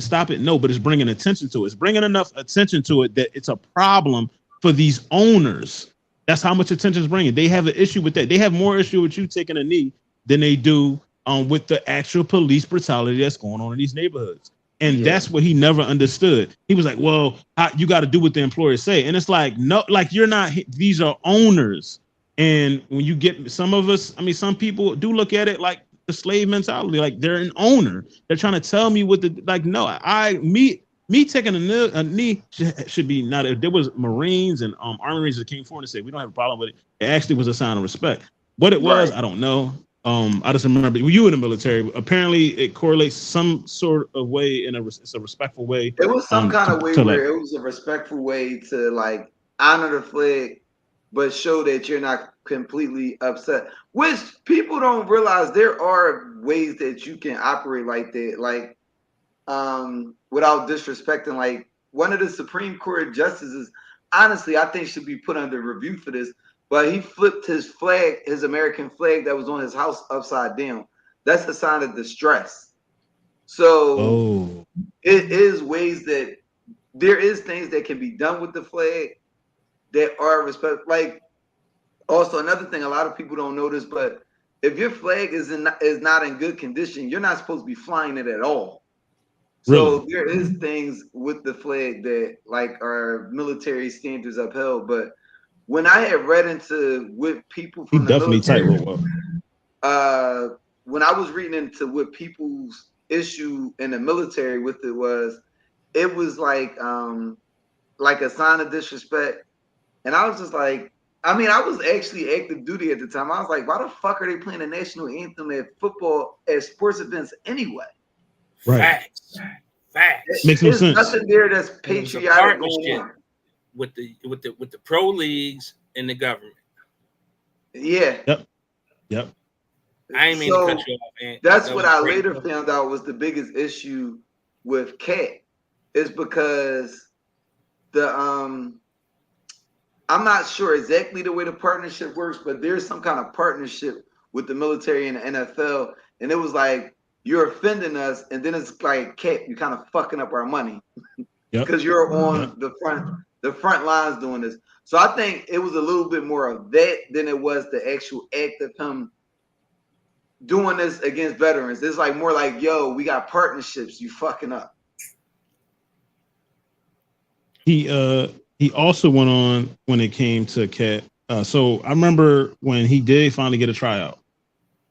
stop it? No, but it's bringing attention to it. It's bringing enough attention to it that it's a problem for these owners. That's how much attention it's bringing. They have an issue with that. They have more issue with you taking a knee than they do with the actual police brutality that's going on in these neighborhoods. And that's what he never understood. He was like, well, you got to do what the employers say. And it's like, no, like you're not, these are owners. And when you get some some people do look at it like the slave mentality, like they're an owner. They're trying to tell me what no, me taking a knee should be not. If there was Marines and Army Rangers that came forward and said we don't have a problem with it, it actually was a sign of respect. What it was, Right. I don't know. I just remember you in the military. Apparently, it correlates some sort of way it's a respectful way. It was some kind of way to where it was a respectful way to like honor the flag, but show that you're not completely upset. Which people don't realize there are ways that you can operate like that, like without disrespecting. Like one of the Supreme Court justices, honestly, I think should be put under review for this. But he flipped his flag, his American flag that was on his house upside down. That's a sign of distress. So it is ways that there is things that can be done with the flag that are respect. Like also another thing, a lot of people don't notice, but if your flag is not in good condition, you're not supposed to be flying it at all. So there is things with the flag that like are military standards upheld. But when I had read into what people from the military, when I was reading into what people's issue in the military with it was like a sign of disrespect. And I was just like, I mean, I was actually active duty at the time. I was like, why the fuck are they playing the national anthem at football at sports events anyway? Right. Facts. Makes no sense. Nothing there that's patriotic going on. With the pro leagues and the government. Yeah. Yep. I ain't mean to cut you off, man. That's what I later found out was the biggest issue with Cat is because the I'm not sure exactly the way the partnership works, but there's some kind of partnership with the military and the NFL, and it was like you're offending us, and then it's like Cat, you're kind of fucking up our money because you're on the front lines doing this. So I think it was a little bit more of that than it was the actual act of him doing this against veterans. It's like more like, yo, we got partnerships, you fucking up. He also went on when it came to Cat. So I remember when he did finally get a tryout.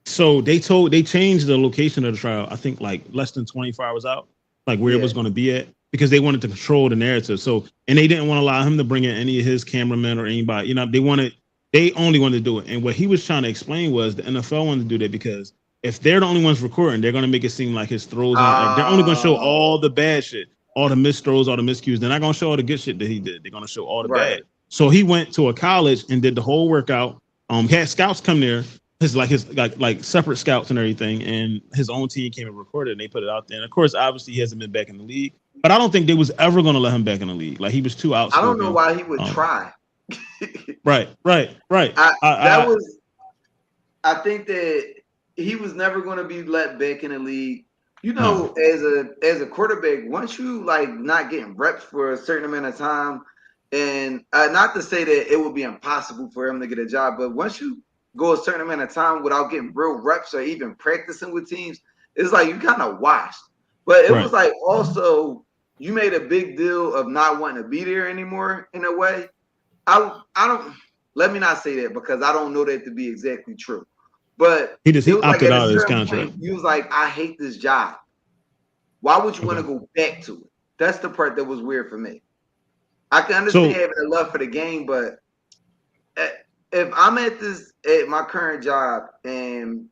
So they changed the location of the tryout, I think like less than 24 hours out, like where it was going to be at, because they wanted to control the narrative. So, and they didn't want to allow him to bring in any of his cameramen or anybody, you know, they only wanted to do it. And what he was trying to explain was the NFL wanted to do that because if they're the only ones recording, they're going to make it seem like his throws, like they're only going to show all the bad shit, all the missed throws, all the miscues. They're not going to show all the good shit that he did. They're going to show all the bad. So he went to a college and did the whole workout. Had scouts come there, his separate scouts and everything, and his own team came and recorded, and they put it out there. And of course, obviously, he hasn't been back in the league, but I don't think they was ever going to let him back in the league. Like he was too outspoken. I don't know why he would try. Right. I think that he was never going to be let back in the league. You know, as a quarterback, once you like not getting reps for a certain amount of time, and not to say that it would be impossible for him to get a job, but once you go a certain amount of time without getting real reps or even practicing with teams, it's like you kind of washed. But it was like also you made a big deal of not wanting to be there anymore in a way. I don't, let me not say that because I don't know that to be exactly true. But he opted out of his contract. He was like, I hate this job. Why would you want to go back to it? That's the part that was weird for me. I can understand having a love for the game, but if I'm at my current job and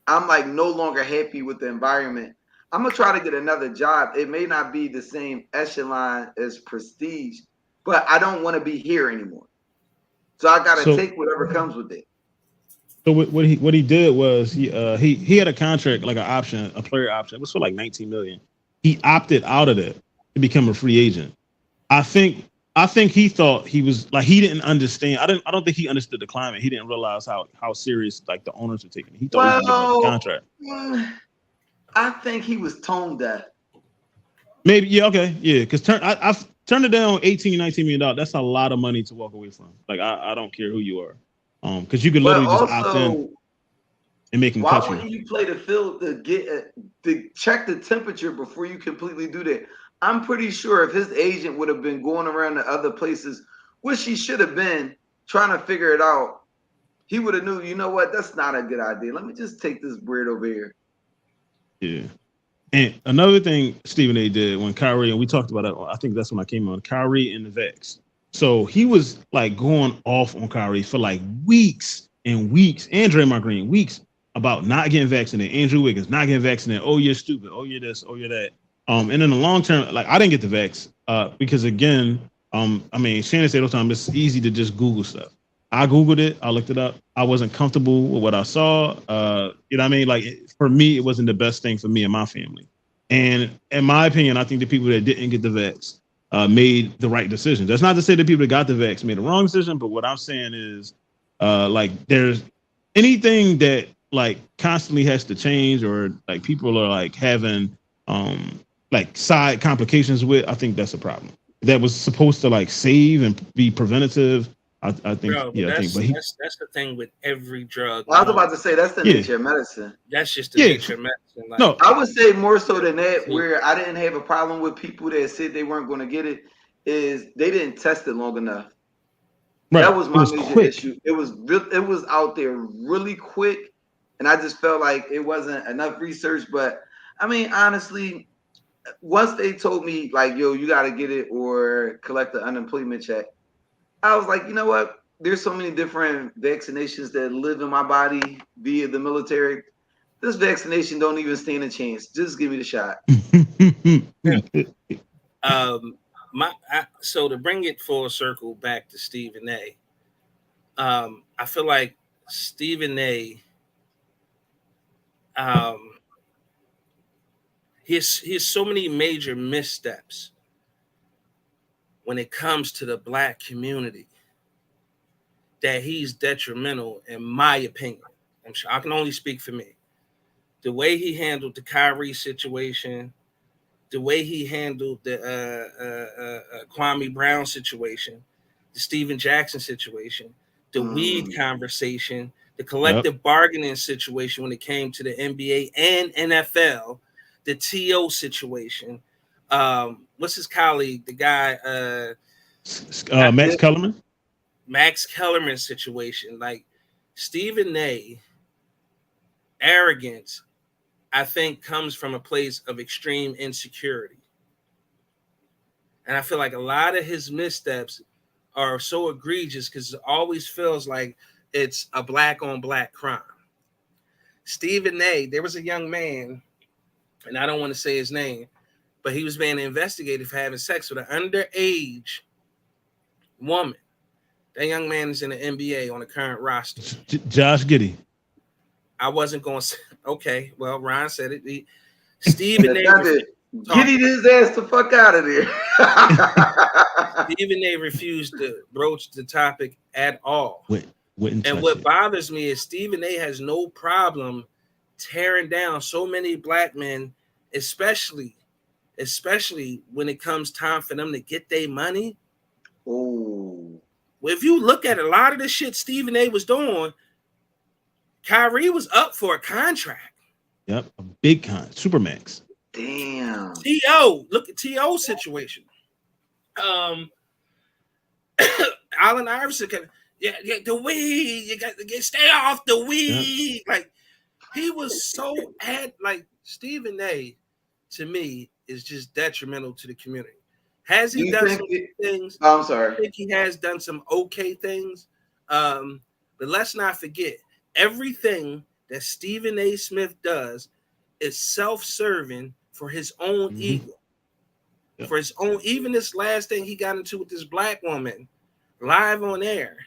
I'm like no longer happy with the environment, I'm gonna try to get another job. It may not be the same echelon as Prestige, but I don't want to be here anymore. So I gotta take whatever comes with it. So what he did was he had a contract, like a player option. It was for like $19 million. He opted out of that to become a free agent. I think he thought he was like, he didn't understand. I don't think he understood the climate. He didn't realize how serious like the owners were taking it. He thought he was getting a contract. I think he was tone deaf. Maybe, yeah, okay, yeah. Because I've turned it down $19 million. That's a lot of money to walk away from. Like I don't care who you are, because you could literally just opt in and make him cut you. Why wouldn't you play the field to check the temperature before you completely do that? I'm pretty sure if his agent would have been going around to other places, which he should have been trying to figure it out, he would have knew, you know what, that's not a good idea. Let me just take this bread over here. Yeah. And another thing Stephen A. did when Kyrie, and we talked about it, I think that's when I came on, Kyrie and the Vex. So he was like going off on Kyrie for like weeks and weeks, and Draymond Green, weeks about not getting vaccinated. Andrew Wiggins not getting vaccinated. Oh, you're stupid. Oh, you're this. Oh, you're that. And in the long term, like I didn't get the vax because again, I mean, Shannon said all the time, it's easy to just Google stuff. I Googled it. I looked it up. I wasn't comfortable with what I saw. You know what I mean? Like for me, it wasn't the best thing for me and my family. And in my opinion, I think the people that didn't get the vax made the right decision. That's not to say that people that got the vax made the wrong decision, but what I'm saying is like there's anything that like constantly has to change or like people are like having like side complications with, I think that's a problem. That was supposed to like save and be preventative. I think, Bro, yeah, I think, but that's the thing with every drug. Well, I was about to say that's the nature of medicine. That's just the nature of medicine. Like, no, I would say more so than that, where I didn't have a problem with people that said they weren't going to get it, is they didn't test it long enough. right. That was my major quick. issue. It was out there really quick, and I just felt like it wasn't enough research. But I mean, honestly, once they told me like, "Yo, you got to get it or collect the unemployment check," I was like, you know what? There's so many different vaccinations that live in my body via the military. This vaccination don't even stand a chance. Just give me the shot. So to bring it full circle back to Stephen A. I feel like Stephen A. He has so many major missteps when it comes to the Black community that he's detrimental, in my opinion. I'm sure I can only speak for me. The way he handled the Kyrie situation, the way he handled the Kwame Brown situation, the Steven Jackson situation, the weed conversation, the collective bargaining situation when it came to the NBA and NFL, the TO situation. What's his colleague? The guy, Max Kellerman. Max Kellerman situation. Like Stephen A. arrogance, I think, comes from a place of extreme insecurity. And I feel like a lot of his missteps are so egregious because it always feels like it's a black on black crime. Stephen A., there was a young man, and I don't want to say his name, but he was being investigated for having sex with an underage woman. That young man is in the NBA on the current roster. Josh Giddey. I wasn't going to say, okay, well, Ron said it. Stephen A. Giddy his ass the fuck out of there. Stephen A. refused to broach the topic at all. And what bothers me is Stephen A. has no problem tearing down so many black men, especially when it comes time for them to get their money. Oh, Well, if you look at a lot of the shit Stephen A. was doing, Kyrie was up for a contract. Yep, a big Supermax. damn. T.O. Look at T.O.'s situation. Allen Iverson can, the weed. You got to stay off the weed. Yeah. Like he was so like Stephen A. to me is just detrimental to the community. Has he done some things? Oh, I'm sorry. I think he has done some okay things. But let's not forget, everything that Stephen A. Smith does is self-serving for his own ego. Yep. For his own, even this last thing he got into with this black woman live on air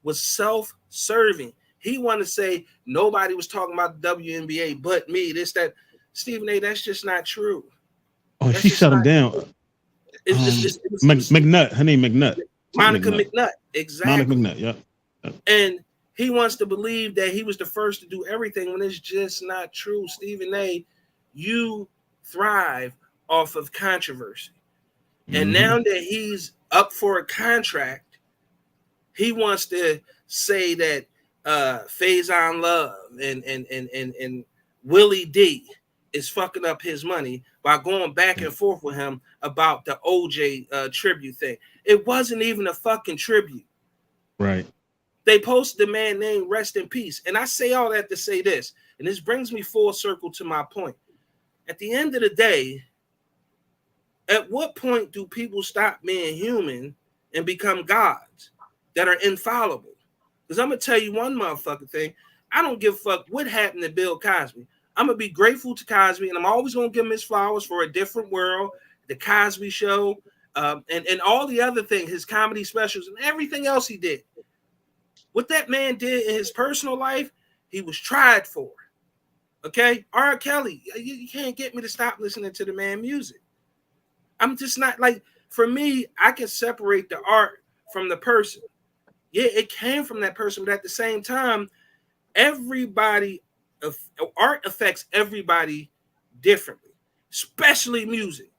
was self-serving. He wanted to say nobody was talking about the WNBA but me, this, that. Stephen A., that's just not true. Oh, she shut him down. McNutt. Her name McNutt. Monica McNutt. Exactly. Monica McNutt, yeah. And he wants to believe that he was the first to do everything when it's just not true. Stephen A., you thrive off of controversy. And now that he's up for a contract, he wants to say that Faison Love and Willie D is fucking up his money by going back and forth with him about the OJ tribute thing. It wasn't even a fucking tribute. Right. They posted a man named Rest in Peace. And I say all that to say this, and this brings me full circle to my point. At the end of the day, at what point do people stop being human and become gods that are infallible? Because I'm going to tell you one motherfucking thing. I don't give a fuck what happened to Bill Cosby. I'm going to be grateful to Cosby, and I'm always going to give him his flowers for A Different World, The Cosby Show, and all the other things, his comedy specials, and everything else he did. What that man did in his personal life, he was tried for. Okay? R. Kelly, you can't get me to stop listening to the man music. I'm just not like, for me, I can separate the art from the person. Yeah, it came from that person, but at the same time, art affects everybody differently, especially music.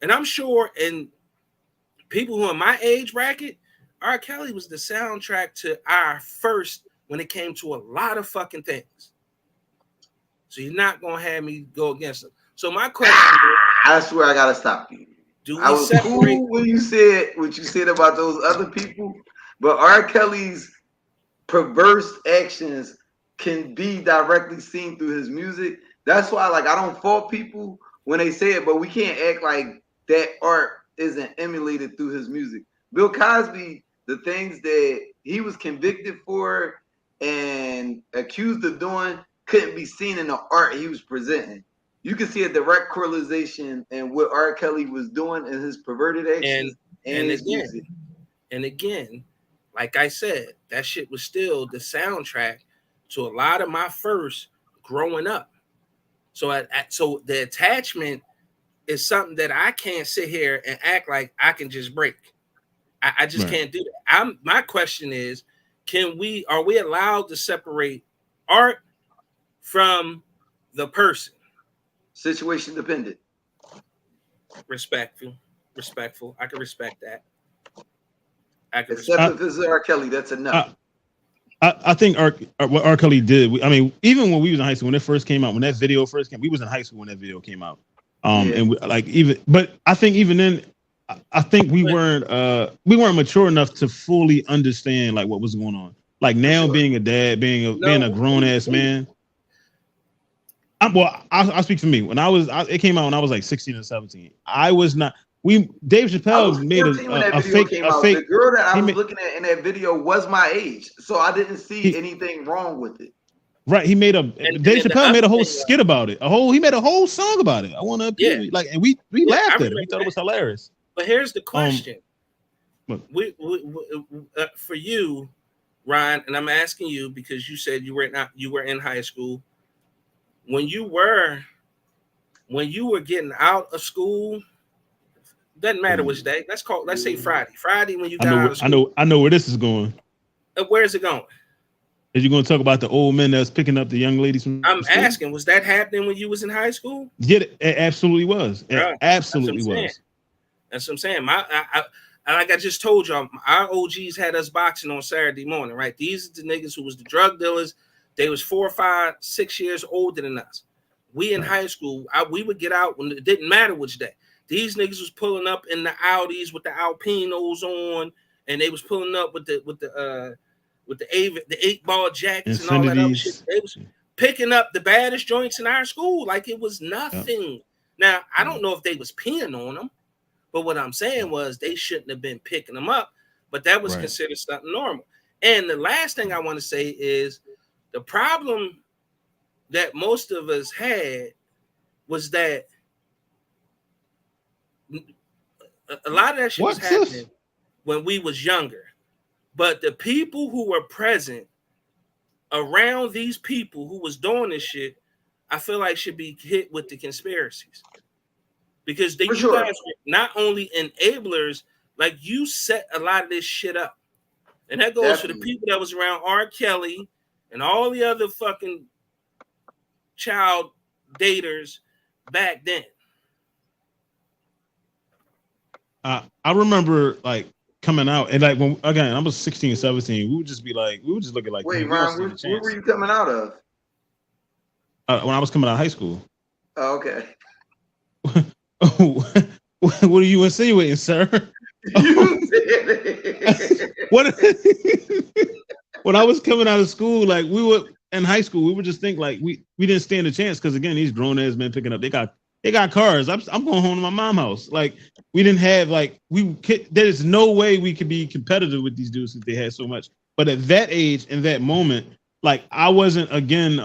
And I'm sure in people who are my age bracket, R. Kelly was the soundtrack to our first when it came to a lot of fucking things. So you're not gonna have me go against him. So my question is, I swear I gotta stop you. I was cool when you said what you said about those other people, but R. Kelly's perverse actions can be directly seen through his music. That's why, like, I don't fault people when they say it, but we can't act like that art isn't emulated through his music. Bill Cosby, the things that he was convicted for and accused of doing couldn't be seen in the art he was presenting. You can see a direct correlation in what R. Kelly was doing in his perverted actions and his music. And again, like I said, that shit was still the soundtrack to a lot of my first growing up. So, so the attachment is something that I can't sit here and act like I can just break. I just can't do that. My question is, are we allowed to separate art from the person? Situation dependent. Respectful. I can respect that. Except if this is R. Kelly, that's enough. I think what R. Kelly did. I mean, even when we was in high school, when it first came out, when that video first came, we was in high school when that video came out. And but I think even then, I think we weren't mature enough to fully understand like what was going on. Like now, being a dad, being a grown ass man. I'll speak for me. When it came out when I was like 16 or 17. I was not. Dave Chappelle made a fake. The girl that I was looking at in that video was my age, so I didn't see anything wrong with it. Right, Dave Chappelle made a whole skit about it. He made a whole song about it. I want to appeal, and we laughed at it. We thought it was hilarious. But here's the question: for you, Ryan, and I'm asking you because you said you were in high school. When you were getting out of school, doesn't matter which day. Let's say Friday. Friday when you got out of school. I know where this is going. Where is it going? Is you going to talk about the old men that's picking up the young ladies from I'm asking, was that happening when you was in high school? Yeah, it absolutely was. It absolutely was. That's what I'm saying. Like I just told y'all, our OGs had us boxing on Saturday morning, right? These are the niggas who was the drug dealers. They was 4, 5, 6 years older than us. We in high school, we would get out when it didn't matter which day. These niggas was pulling up in the Audis with the Alpinos on, and they was pulling up with the 8-ball jackets and all that other shit. They was picking up the baddest joints in our school like it was nothing. Yeah. Now, I don't know if they was peeing on them, but what I'm saying was they shouldn't have been picking them up, but that was considered something normal. And the last thing I want to say is the problem that most of us had was that a lot of that shit was happening when we was younger. But the people who were present around these people who was doing this shit, I feel like should be hit with the conspiracies. Because you guys were not only enablers, like you set a lot of this shit up. And that goes for the people that was around R. Kelly and all the other fucking child daters back then. I remember like coming out and like when again I was 16, 17, we would just looking like, wait, Ron, where were you coming out of? When I was coming out of high school. Oh, okay. What are you insinuating, sir? You said it. What? When I was coming out of school, like we were in high school, we would just think like we didn't stand a chance because again, these grown ass men picking up, they got cars. I'm going home to my mom's house. Like we didn't have like there's no way we could be competitive with these dudes if they had so much. But at that age, in that moment, like I wasn't again,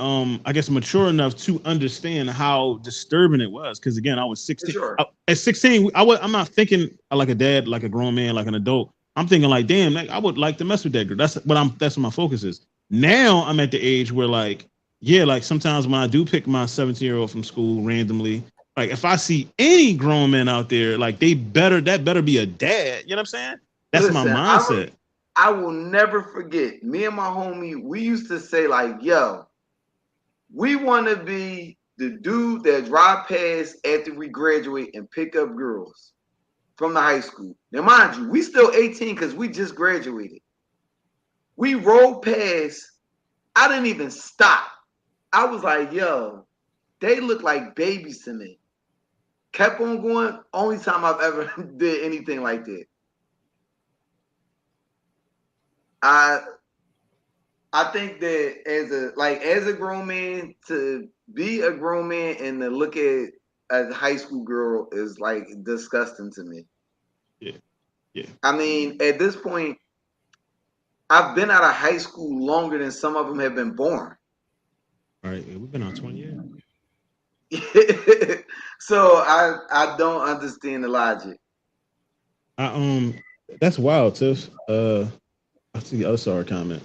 I guess mature enough to understand how disturbing it was. Because again, I was 16. Sure. At 16, I'm not thinking like a dad, like a grown man, like an adult. I'm thinking like, damn, like, I would like to mess with that girl. That's what my focus is. Now I'm at the age where like, yeah, like sometimes when I do pick my 17-year-old from school randomly, like if I see any grown men out there, like that better be a dad. You know what I'm saying? That's my mindset. I will never forget. Me and my homie, we used to say like, yo, we want to be the dude that drive past after we graduate and pick up girls from the high school. Now, mind you, we still 18 because we just graduated. We rolled past. I didn't even stop. I was like, yo, they look like babies to me. Kept on going. Only time I've ever did anything like that. I think that as a grown man, to be a grown man and to look at a high school girl is like disgusting to me. Yeah. I mean, at this point, I've been out of high school longer than some of them have been born. All right, we've been on 20 years. So I don't understand the logic. That's wild, Tiff. I see the other sorry comment.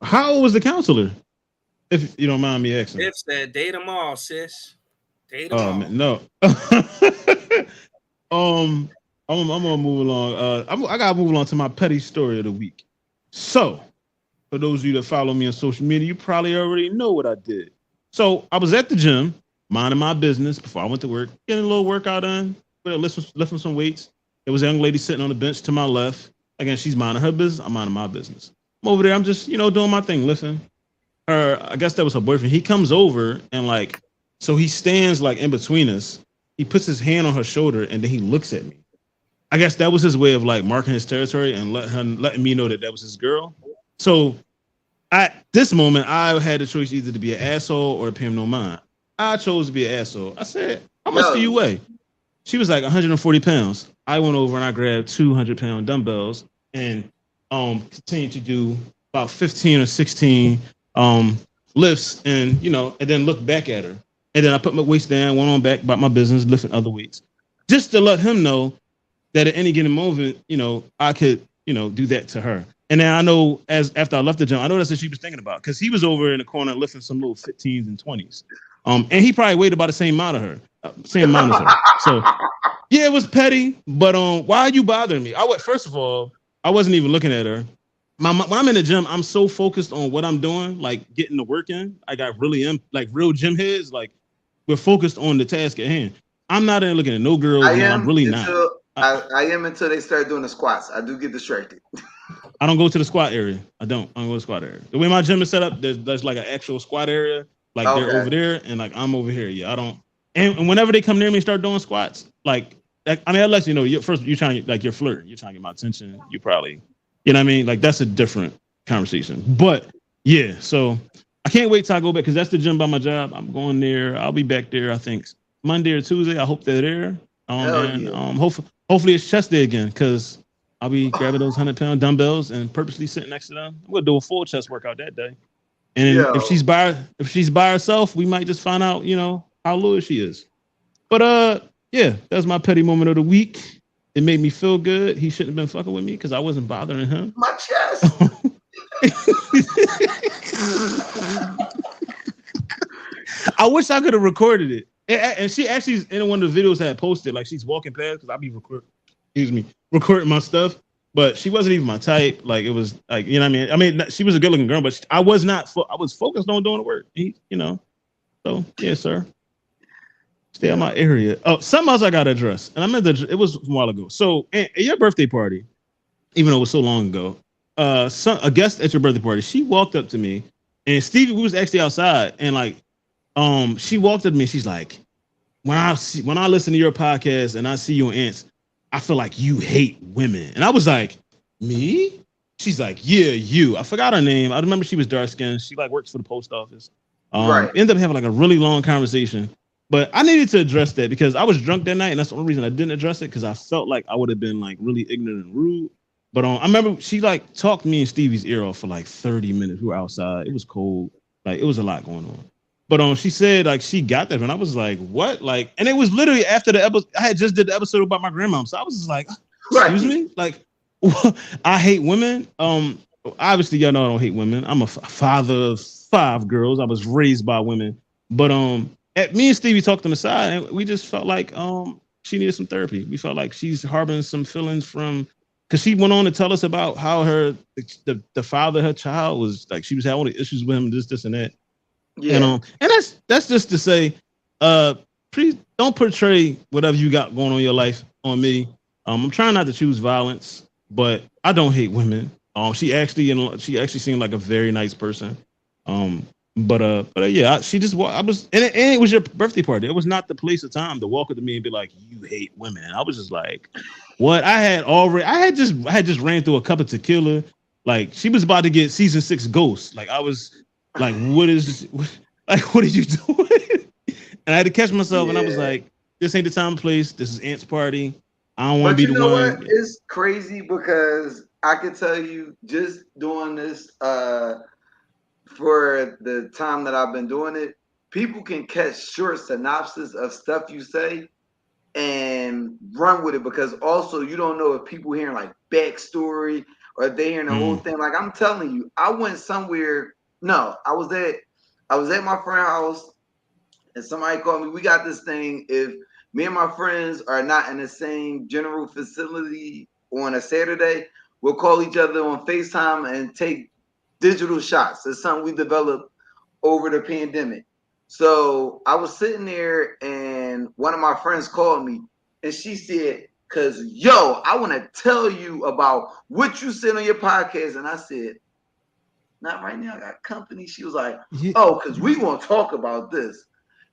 How old was the counselor? If you don't mind me asking. Tiff said, "Date them all, sis. Date them all." Man, no. I'm gonna move along. I gotta move along to my petty story of the week. So, for those of you that follow me on social media, you probably already know what I did. So I was at the gym, minding my business before I went to work, getting a little workout done, lifting some weights. There was a young lady sitting on the bench to my left. Again, she's minding her business. I'm minding my business. I'm over there. I'm just, doing my thing, lifting. I guess that was her boyfriend. He comes over and like, so he stands like in between us. He puts his hand on her shoulder and then he looks at me. I guess that was his way of like marking his territory and letting me know that was his girl. So at this moment, I had the choice either to be an asshole or to pay him no mind. I chose to be an asshole. I said, how much do you weigh? She was like 140 pounds. I went over and I grabbed 200-pound dumbbells and continued to do about 15 or 16 lifts and then looked back at her. And then I put my weights down, went on back about my business, lifting other weights. Just to let him know that at any given moment, I could, do that to her. And then I know after I left the gym, I know that's what she was thinking about because he was over in the corner lifting some little 15s and 20s. And he probably weighed about the same amount as her. So yeah, it was petty, but why are you bothering me? First of all, I wasn't even looking at her. When I'm in the gym, I'm so focused on what I'm doing, like getting the work in. I got really like real gym heads, like we're focused on the task at hand. I'm not in looking at no girls. I'm really not. I am until they start doing the squats. I do get distracted. I don't go to the squat area. I don't go to the squat area. The way my gym is set up, there's like an actual squat area. Like they're over there and like I'm over here. Yeah, I don't. And whenever they come near me and start doing squats, like I mean, unless you're trying to like you're flirting, you're trying to get my attention. You probably, what I mean? Like that's a different conversation. But yeah, so I can't wait till I go back because that's the gym by my job. I'm going there. I'll be back there. I think Monday or Tuesday. I hope they're there. Hopefully it's chest day again because I'll be grabbing those 100-pound dumbbells and purposely sitting next to them. I'm gonna do a full chest workout that day. And if she's by herself, we might just find out, how loyal she is. But yeah, that's my petty moment of the week. It made me feel good. He shouldn't have been fucking with me because I wasn't bothering him. My chest. I wish I could have recorded it. And she actually in one of the videos had posted like she's walking past because I be recording my stuff. But she wasn't even my type. Like it was like, I mean? I mean, she was a good looking girl, but I was not. I was focused on doing the work. So yeah, sir. Stay out my area. Oh, something else I got to address. And it was a while ago. So at your birthday party, even though it was so long ago, a guest at your birthday party, she walked up to me and Stevie, we was actually outside and like, she walked up to me. She's like, when I listen to your podcast and I see your aunts, I feel like you hate women. And I was like, me? she's like, yeah, you. I forgot her name. I remember she was dark skinned. She like works for the post office. Right. Ended up having like a really long conversation. But I needed to address that because I was drunk that night, and that's the only reason I didn't address it because I felt like I would have been like really ignorant and rude. But I remember she like talked me and Stevie's ear off for like 30 minutes. We were outside. It was cold. Like it was a lot going on. But she said like she got that, and I was like, what? Like, and it was literally after the episode. I had just did the episode about my grandmom, so I was just like, excuse me, like I hate women. Obviously y'all know I don't hate women. I'm a father of 5 girls. I was raised by women, but me and Stevie talked on the side, and we just felt like she needed some therapy. We felt like she's harboring some feelings from because she went on to tell us about how the father of her child was like she was having all the issues with him, this and that. Yeah. And that's just to say, please don't portray whatever you got going on in your life on me. I'm trying not to choose violence, but I don't hate women. She actually seemed like a very nice person. But yeah, she just I was and it was your birthday party. It was not the place or time to walk up to me and be like, "You hate women." I was just like, "What?" I had just ran through a cup of tequila. Like she was about to get season 6 Ghost. Like I was like, "What are you doing?" And I had to catch myself, and I was like, "This ain't the time and place. This is Ant's party. I don't want to be the one." What? It's crazy because I could tell you just doing this for the time that I've been doing it, people can catch short synopsis of stuff you say and run with it because also you don't know if people hearing like backstory or they hearing the whole thing. Like I'm telling you, I went somewhere. No, I was at my friend's house and somebody called me. We got this thing. If me and my friends are not in the same general facility on a Saturday, we'll call each other on FaceTime and take digital shots. It's something we developed over the pandemic. So I was sitting there and one of my friends called me and she said, "Cause yo, I want to tell you about what you said on your podcast." And I said, "Not right now, I got company." She was like, "Oh, because we gonna talk about this."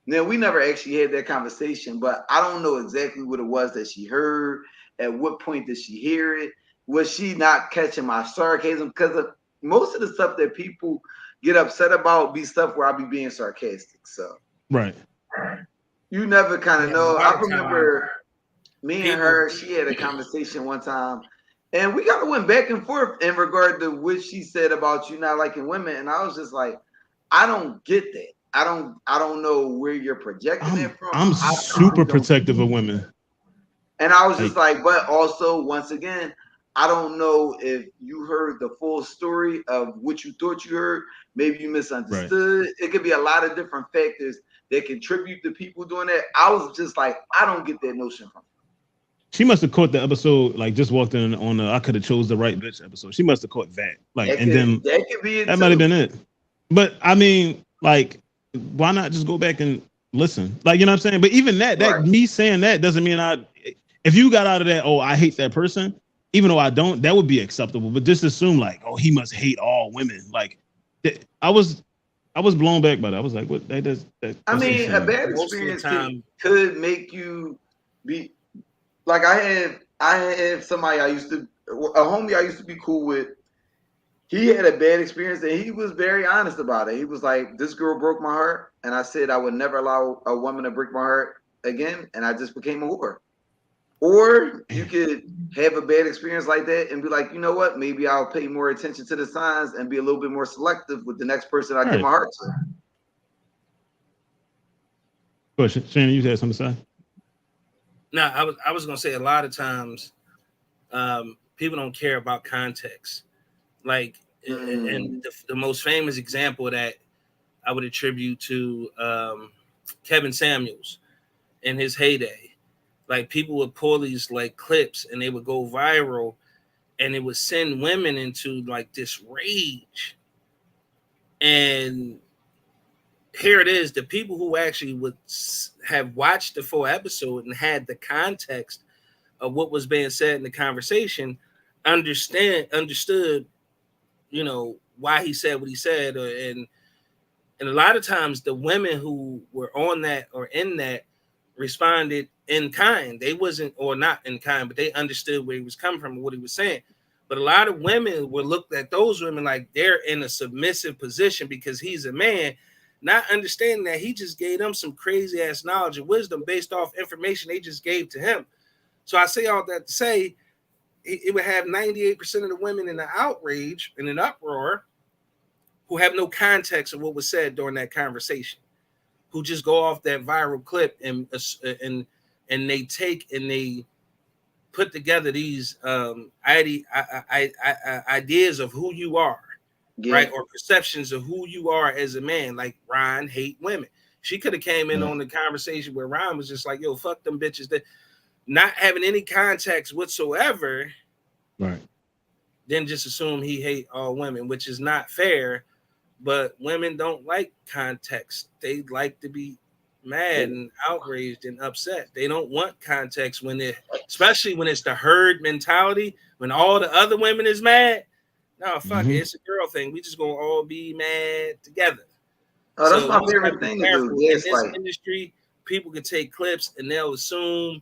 Now we never actually had that conversation, but I don't know exactly what it was that she heard. At what point did she hear it? Was she not catching my sarcasm? Because most of the stuff that people get upset about be stuff where I be being sarcastic. So right, you never kind of know. I remember me and her. People- She had a conversation one time, and we kind of went back and forth in regard to what she said about you not liking women. And I was just like, I don't get that. I don't know where you're projecting it from. I'm super protective of women. And I was just like, but also once again, I don't know if you heard the full story of what you thought you heard. Maybe you misunderstood. Right. It could be a lot of different factors that contribute to people doing that. I was just like, I don't get that notion from her. She must have caught the episode, like just walked in on the I could have chose the right bitch episode. She must have caught that. Like, that could be it that might have been it. But I mean, like, why not just go back and listen? Like, you know what I'm saying? But even that me saying that doesn't mean if you got out of that, oh, I hate that person, even though I don't, that would be acceptable. But just assume like, oh, he must hate all women. Like, I was blown back by that. I was like, what? I mean, a bad experience could make you be like I had somebody a homie I used to be cool with. He had a bad experience and he was very honest about it. He was like, "This girl broke my heart," and I said I would never allow a woman to break my heart again, and I just became a whore. Or you could have a bad experience like that and be like, you know what? Maybe I'll pay more attention to the signs and be a little bit more selective with the next person I give my heart to. Question, Shannon, you had something to say? No, I was gonna say a lot of times, people don't care about context. Like, and the most famous example of that I would attribute to Kevin Samuels in his heyday. Like people would pull these like clips and they would go viral and it would send women into like this rage. And here it is, the people who actually would have watched the full episode and had the context of what was being said in the conversation understood, you know, why he said what he said. And a lot of times the women who were on that or in that responded in kind. They wasn't, or not in kind, but they understood where he was coming from and what he was saying. But a lot of women would look at those women like they're in a submissive position because he's a man, not understanding that he just gave them some crazy ass knowledge and wisdom based off information they just gave to him. So I say all that to say it would have 98% of the women in the outrage and an uproar who have no context of what was said during that conversation, who just go off that viral clip and they take and they put together these ideas of who you are, right? Or perceptions of who you are as a man, like Ron hate women. She could have came in on the conversation where Ron was just like, yo, fuck them bitches, that not having any context whatsoever, right? Then just assume he hate all women, which is not fair. But women don't like context. They like to be mad and outraged and upset. They don't want context when especially when it's the herd mentality, when all the other women is mad. No, fuck it. It's a girl thing. We just gonna all be mad together. Oh, that's my favorite thing to do. In this industry, people can take clips and they'll assume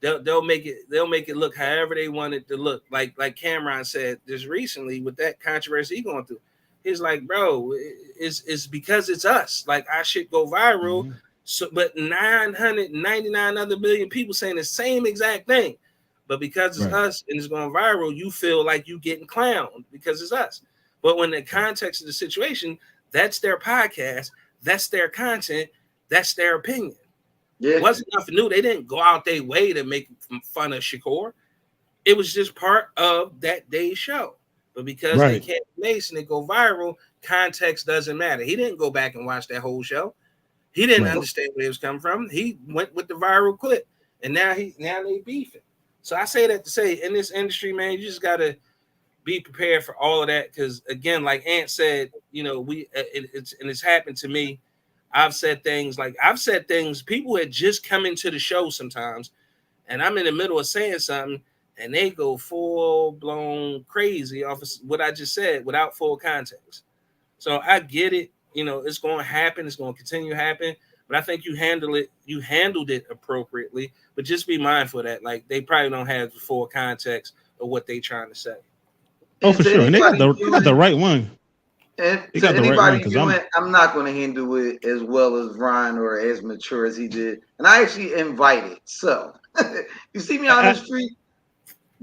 they'll make it look however they want it to look. Like Cameron said just recently with that controversy he going through. He's like, bro, it's because it's us. Like our shit go viral. So, but 999 other million people saying the same exact thing, but because it's us and it's going viral, you feel like you getting clowned because it's us. But when the context of the situation, that's their podcast, that's their content, that's their opinion. Yeah. It wasn't nothing new. They didn't go out their way to make fun of Shakur. It was just part of that day's show. But because they can't place and it go viral, context doesn't matter. He didn't go back and watch that whole show. He didn't understand where it was coming from. He went with the viral clip, and now they beefing. So I say that to say, in this industry, man, you just gotta be prepared for all of that. Because again, like Ant said, you know, it's happened to me. I've said things. People had just come into the show sometimes, and I'm in the middle of saying something, and they go full blown crazy off of what I just said without full context. So I get it. You know, it's going to happen. It's going to continue to happen. But I think you handled it appropriately. But just be mindful of that. Like, they probably don't have the full context of what they're trying to say. Oh, for sure. And they got the right one. And they got the right one. I'm not going to handle it as well as Ryan or as mature as he did. And I actually invited. So, you see me on the street,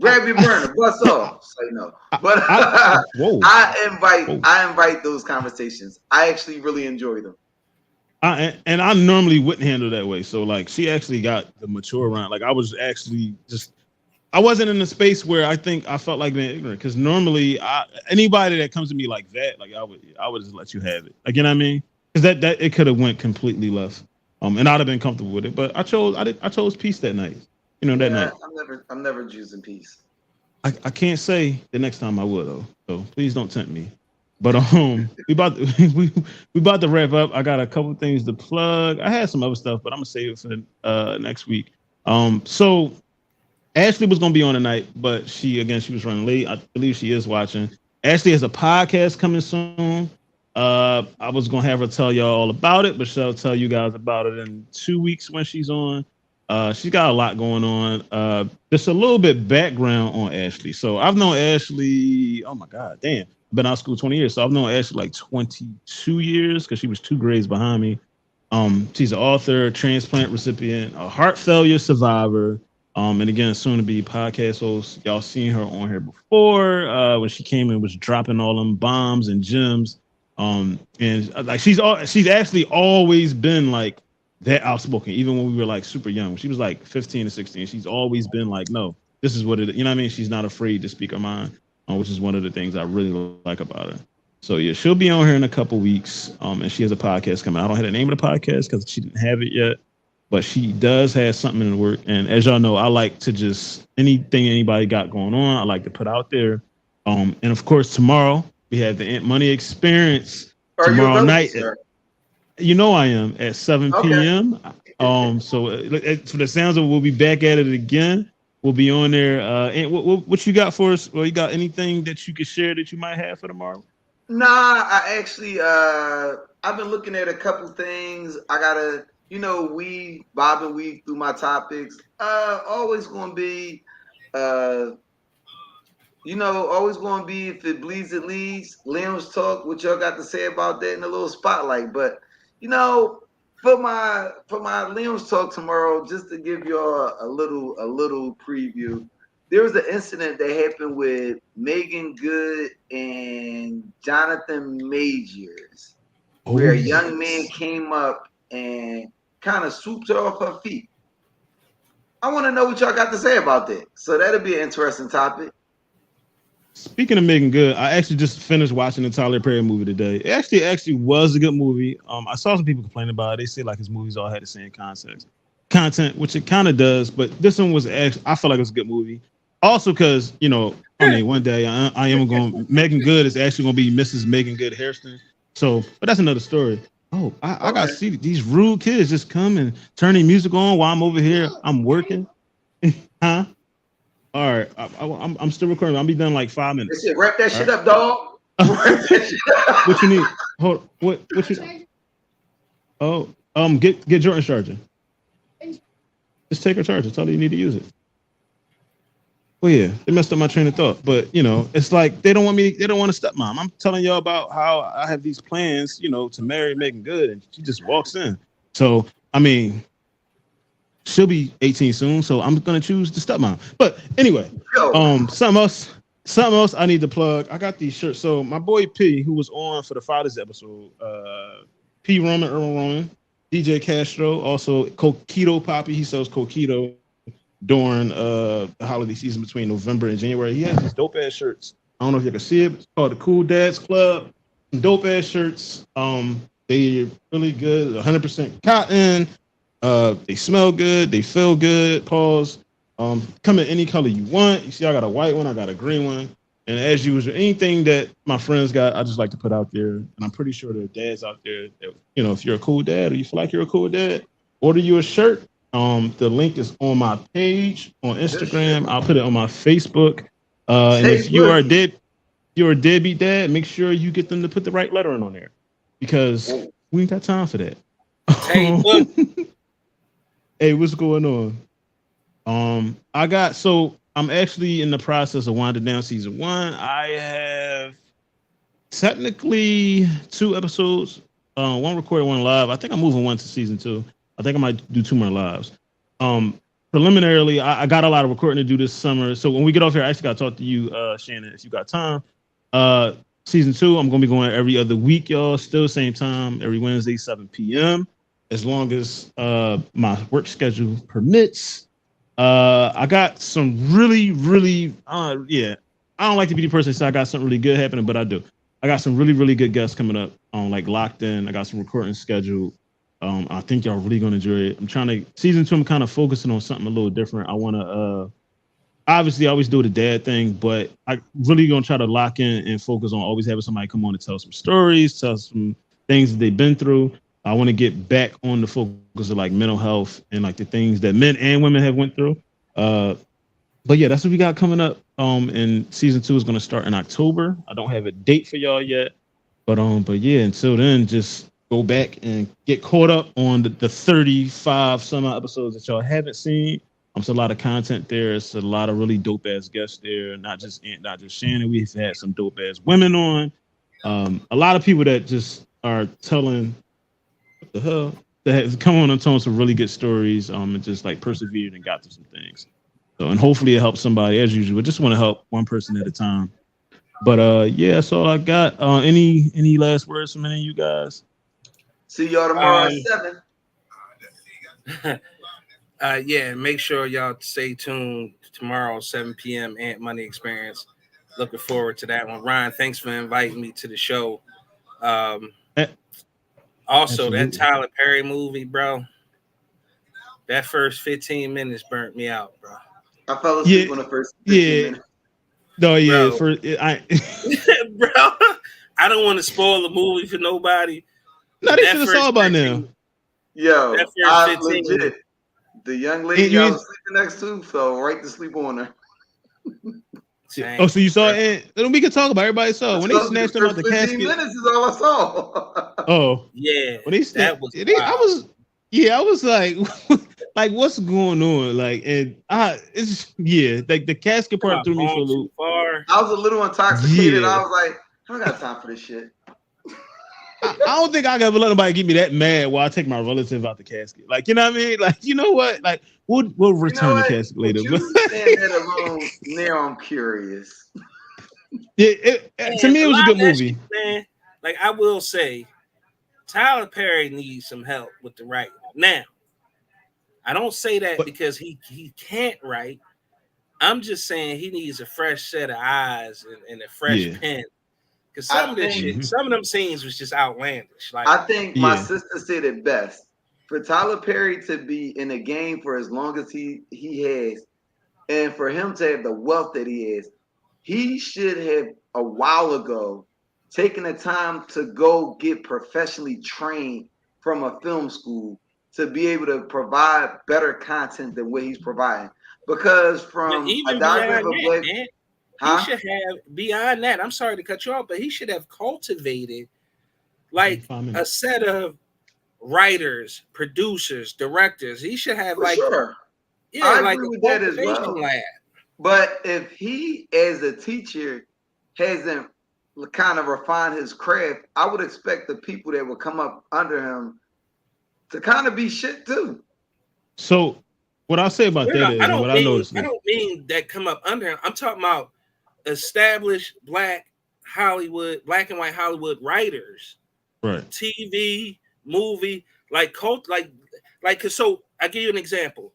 grab your burner, bust off. Say no. But I invite those conversations. I actually really enjoy them. I normally wouldn't handle that way. So like she actually got the mature round. Like I was actually I wasn't in a space where I felt like being ignorant. Because normally anybody that comes to me like that, like I would just let you have it. Like, you know what I mean? Because that it could have went completely left. And I'd have been comfortable with it. But I chose peace that night. You know, that night. I'm never choosing peace. I can't say the next time I will though. So please don't tempt me. But we about to wrap up. I got a couple things to plug. I had some other stuff, but I'm gonna save it for next week. So Ashley was gonna be on tonight, but she was running late. I believe she is watching. Ashley has a podcast coming soon. I was gonna have her tell y'all all about it, but she'll tell you guys about it in 2 weeks when she's on. She's got a lot going on. Just a little bit background on Ashley. So I've known Ashley, oh my God, damn. Been out of school 20 years. So I've known Ashley like 22 years because she was 2 grades behind me. She's an author, transplant recipient, a heart failure survivor. And again, soon to be podcast host. Y'all seen her on here before when she came and was dropping all them bombs and gems. And like she's actually always been like that outspoken, even when we were like super young. She was like 15 or 16. She's always been like, no, this is what it is. You know what I mean? She's not afraid to speak her mind, which is one of the things I really like about her. So yeah, she'll be on here in a couple weeks. And she has a podcast coming. I don't have the name of the podcast because she didn't have it yet, but she does have something in the work. And as y'all know, I like to just anything anybody got going on, I like to put out there. And of course, tomorrow we have the Ant Money Experience tomorrow night. Sir? You know I am at 7 p.m. So for the sounds of it, we'll be back at it again. We'll be on there. And what you got for us? Well, you got anything that you could share that you might have for tomorrow? Nah, I actually I've been looking at a couple things. I gotta, bob and weave through my topics. Always gonna be You know, always going to be if it bleeds, it leads. Liam's talk. What y'all got to say about that in a little spotlight? But you know, for my Liam's talk tomorrow, just to give y'all a little preview. There was an incident that happened with Megan Good and Jonathan Majors, where a young man came up and kind of swooped her off her feet. I want to know what y'all got to say about that. So that'll be an interesting topic. Speaking of Megan Good, I actually just finished watching the Tyler Perry movie today. It actually was a good movie. I saw some people complain about it. They say like his movies all had the same content, which it kind of does. But this one was actually, I felt like it was a good movie. Also, because one day I am going. Megan Good is actually going to be Mrs. Megan Good Hairston. So, but that's another story. Oh, I got to see these rude kids just come and turn their music on while I'm over here. I'm working. Huh? All right, I'm still recording. I'll be done in like 5 minutes. Shit, wrap that shit up, dog. What you need? Hold. What you? Oh, get Jordan's charger. Just take her charger. Tell her you need to use it. Well, yeah, they messed up my train of thought, but it's like they don't want me. They don't want to stepmom. I'm telling y'all about how I have these plans, to marry Megan Good, and she just walks in. So I mean, she'll be 18 soon, so I'm gonna choose the stepmom. But anyway, something else I need to plug. I got these shirts. So my boy P, who was on for the Father's episode, P Roman, Earl Roman, DJ Castro, also Coquito Poppy. He sells Coquito during the holiday season between November and January. He has these dope ass shirts. I don't know if you can see it. It's called the Cool Dads Club. Dope ass shirts. They're really good. 100% cotton. They smell good. They feel good. Pause. Come in any color you want. You see, I got a white one. I got a green one. And as usual, anything that my friends got, I just like to put out there. And I'm pretty sure there are dads out there that, if you're a cool dad or you feel like you're a cool dad, order you a shirt. The link is on my page on Instagram. I'll put it on my Facebook. And if you're a deadbeat dad, make sure you get them to put the right lettering on there, because we ain't got time for that. Hey, what's going on? I'm actually in the process of winding down season 1. I have technically 2 episodes, one recorded, one live. I think I'm moving one to season 2. I think I might do 2 more lives. Preliminarily, I got a lot of recording to do this summer. So when we get off here, I actually got to talk to you, Shannon, if you got time. Season 2, I'm going to be going every other week, y'all. Still same time, every Wednesday, 7 p.m. As long as my work schedule permits. I got some really, really, I don't like to be the person that say I got something really good happening, but I do. I got some really, really good guests coming up, like locked in. I got some recording scheduled. I think y'all really gonna enjoy it. Season 2, I'm kind of focusing on something a little different. I want to, obviously I always do the dad thing, but I really gonna try to lock in and focus on always having somebody come on and tell some stories, tell some things that they've been through. I want to get back on the focus of like mental health and like the things that men and women have went through. But yeah, that's what we got coming up. And season 2 is going to start in October. I don't have a date for y'all yet, but yeah, until then, just go back and get caught up on the 35 some odd episodes that y'all haven't seen. It's a lot of content there. It's a lot of really dope ass guests there. Not just Shannon. We've had some dope ass women on. A lot of people that just are telling what the hell that have come on and told some really good stories. And just like persevered and got through some things. So, and hopefully it helps somebody as usual. I just want to help one person at a time. But yeah, that's all I got. Any last words from any of you guys? See y'all tomorrow at 7. Yeah, make sure y'all stay tuned tomorrow, 7 p.m. Ant Money Experience. Looking forward to that one. Ryan, thanks for inviting me to the show. Also, absolutely. That Tyler Perry movie, bro. That first 15 minutes burnt me out, bro. I fell asleep on the first 15 minutes. No, yeah, bro. Bro, I don't want to spoil the movie for nobody. No, they should have saw by now. Yo, I legit. The young lady I was sleeping next to fell right to sleep on her. Oh, so you saw it? Then we can talk about it. Everybody saw when they snatched him out the casket. 15 minutes is all I saw. Oh yeah, when they snatched, I was yeah, I was like, like what's going on? Like, and it's like the casket part threw me for a Too loop. far. I was a little intoxicated. Yeah. I was like, I don't got time for this shit. I don't think I can ever let nobody get me that mad while I take my relative out the casket. Like, you know what I mean? Like, you know what? Like, we'll return the casket later. But you saying that alone, now I'm curious. Yeah, to me, it was a good movie. Shit, man, like I will say, Tyler Perry needs some help with the writing. Now, I don't say that because he can't write. I'm just saying he needs a fresh set of eyes and a fresh pen. Because some of this shit, some of them scenes was just outlandish. Like I think my sister said it best. For Tyler Perry to be in the game for as long as he has, and for him to have the wealth that he has, he should have a while ago taken the time to go get professionally trained from a film school to be able to provide better content than what he's providing. Because from even a Diary of a Black, he should have, beyond that, I'm sorry to cut you off, but he should have cultivated like a set of writers, producers, directors. He should have like I agree with that as well. Lab. But if he, as a teacher, hasn't kind of refined his craft, I would expect the people that would come up under him to kind of be shit too. So what I'll say about that is, I don't mean that come up under him. I'm talking about established black and white Hollywood writers, right? TV, movie, like cult, like. So I give you an example.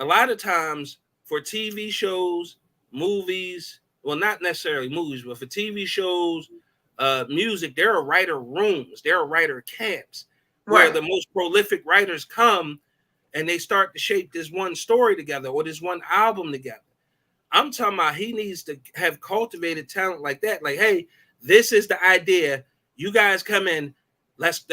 A lot of times for TV shows, movies, well, not necessarily movies, but for TV shows, music, there are writer rooms, there are writer camps where the most prolific writers come and they start to shape this one story together or this one album together. I'm talking about he needs to have cultivated talent like that. Like, hey, this is the idea. You guys come in. Let's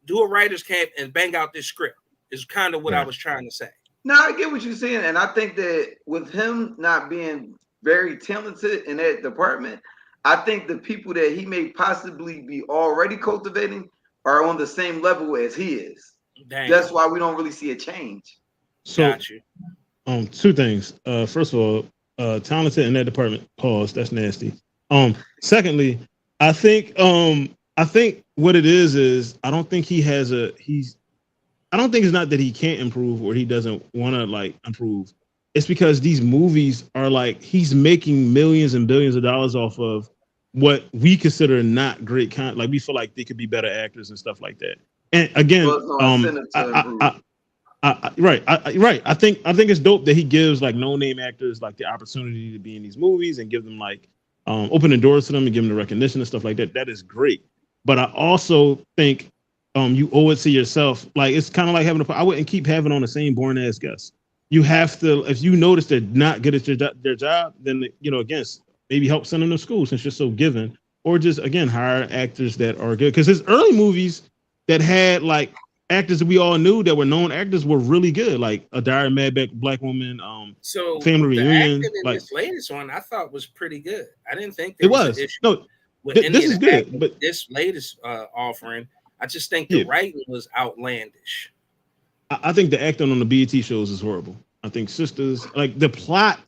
do a writer's camp and bang out this script. Is kind of what I was trying to say. No, I get what you're saying, and I think that with him not being very talented in that department, I think the people that he may possibly be already cultivating are on the same level as he is. That's why we don't really see a change. So, two things. First of all, talented in that department. Pause. That's nasty. Secondly, I think what it is I don't think he has I don't think it's not that he can't improve or he doesn't want to like improve. It's because these movies are like he's making millions and billions of dollars off of what we consider not great content. Like we feel like they could be better actors and stuff like that. And again, right. I think it's dope that he gives like no-name actors like the opportunity to be in these movies and give them like open the doors to them and give them the recognition and stuff like that. That is great. But I also think you owe it to yourself. Like it's kind of like having I wouldn't keep having on the same boring ass guests. You have to, if you notice they're not good at their job, then again, maybe help send them to school since you're so given, or just again hire actors that are good. Because his early movies that had like actors that we all knew that were known actors were really good, like A Diary of a Mad Black Woman, so Family Reunion. Like this latest one, I thought was pretty good. I didn't think it was. No, this is good, but this latest offering, I just think the writing was outlandish. I think the acting on the BET shows is horrible. I think Sisters, like the plot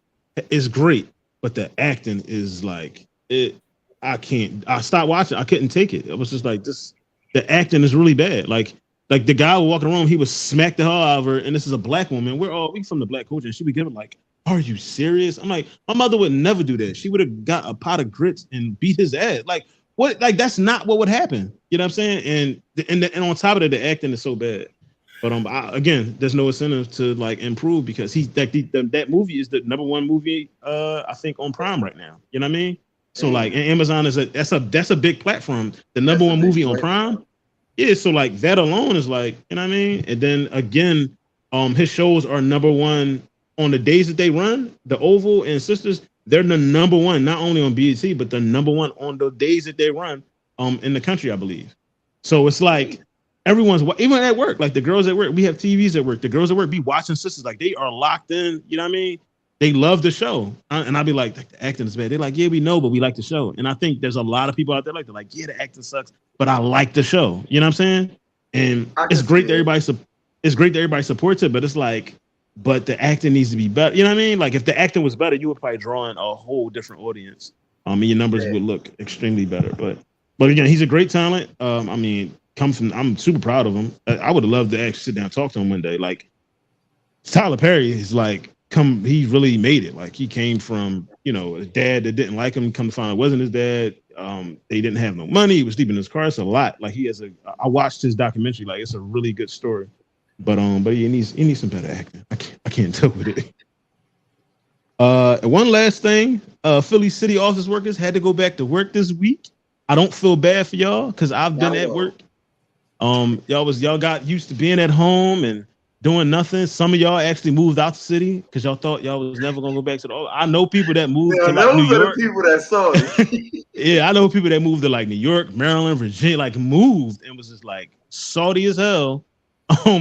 is great, but the acting is like it. I stopped watching. I couldn't take it. It was just like this. The acting is really bad. Like the guy walking around, he was smacked the hell out of her, and this is a black woman. We from the black culture, and she would give it like, "Are you serious?" I'm like, my mother would never do that. She would have got a pot of grits and beat his ass. Like what? Like that's not what would happen. You know what I'm saying? And on top of that, the acting is so bad. But again, there's no incentive to like improve because he's that movie is the #1 movie I think on Prime right now. You know what I mean? So like Amazon is that's a big platform. The #1 movie on Prime. Yeah, so like that alone is like, you know what I mean? And then again, his shows are #1 on the days that they run. The Oval and Sisters, they're the #1 not only on BET but the #1 on the days that they run in the country, I believe. So it's like everyone's even at work, like the girls at work, we have TVs at work. The girls at work be watching Sisters, like they are locked in. You know what I mean? They love the show, and I'll be like, the acting is bad. They're like, yeah, we know, but we like the show. And I think there's a lot of people out there yeah, the acting sucks, but I like the show. You know what I'm saying? And it's great that everybody it's great that everybody supports it, but it's like, but the acting needs to be better. You know what I mean? Like if the acting was better, you would probably draw in a whole different audience. And your numbers would look extremely better. But again, he's a great talent. I mean, I'm super proud of him. I would have loved to actually sit down and talk to him one day. Like Tyler Perry is like, he really made it. Like he came from, a dad that didn't like him, come to find out it wasn't his dad. They didn't have no money. He was sleeping in his car. It's a lot. Like I watched his documentary. Like it's a really good story. But he needs some better acting. I can't deal with it. One last thing, Philly city office workers had to go back to work this week. I don't feel bad for y'all because I've been at work. Y'all got used to being at home and doing nothing. Some of y'all actually moved out the city because y'all thought y'all was never gonna go back to the. I know people that moved to like New York. People that saw it. Yeah, I know people that moved to like New York, Maryland, Virginia, like moved and was just like salty as hell,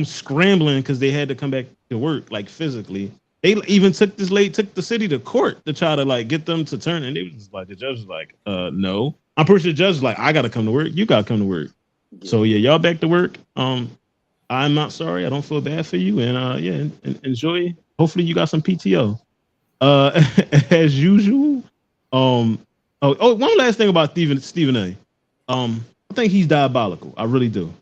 scrambling because they had to come back to work like physically. They even took the city to court to try to like get them to turn, and they was just like, the judge was like, no. I'm pretty sure the judge was like, I gotta come to work. You gotta come to work. Yeah. So yeah, y'all back to work. I'm not sorry. I don't feel bad for you, and enjoy. Hopefully you got some PTO. As usual. One last thing about Stephen A. I think he's diabolical. I really do.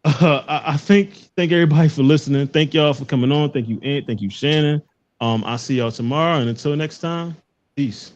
I thank everybody for listening. Thank y'all for coming on. Thank you, Ant. Thank you, Shannon. I'll see y'all tomorrow, and until next time, peace.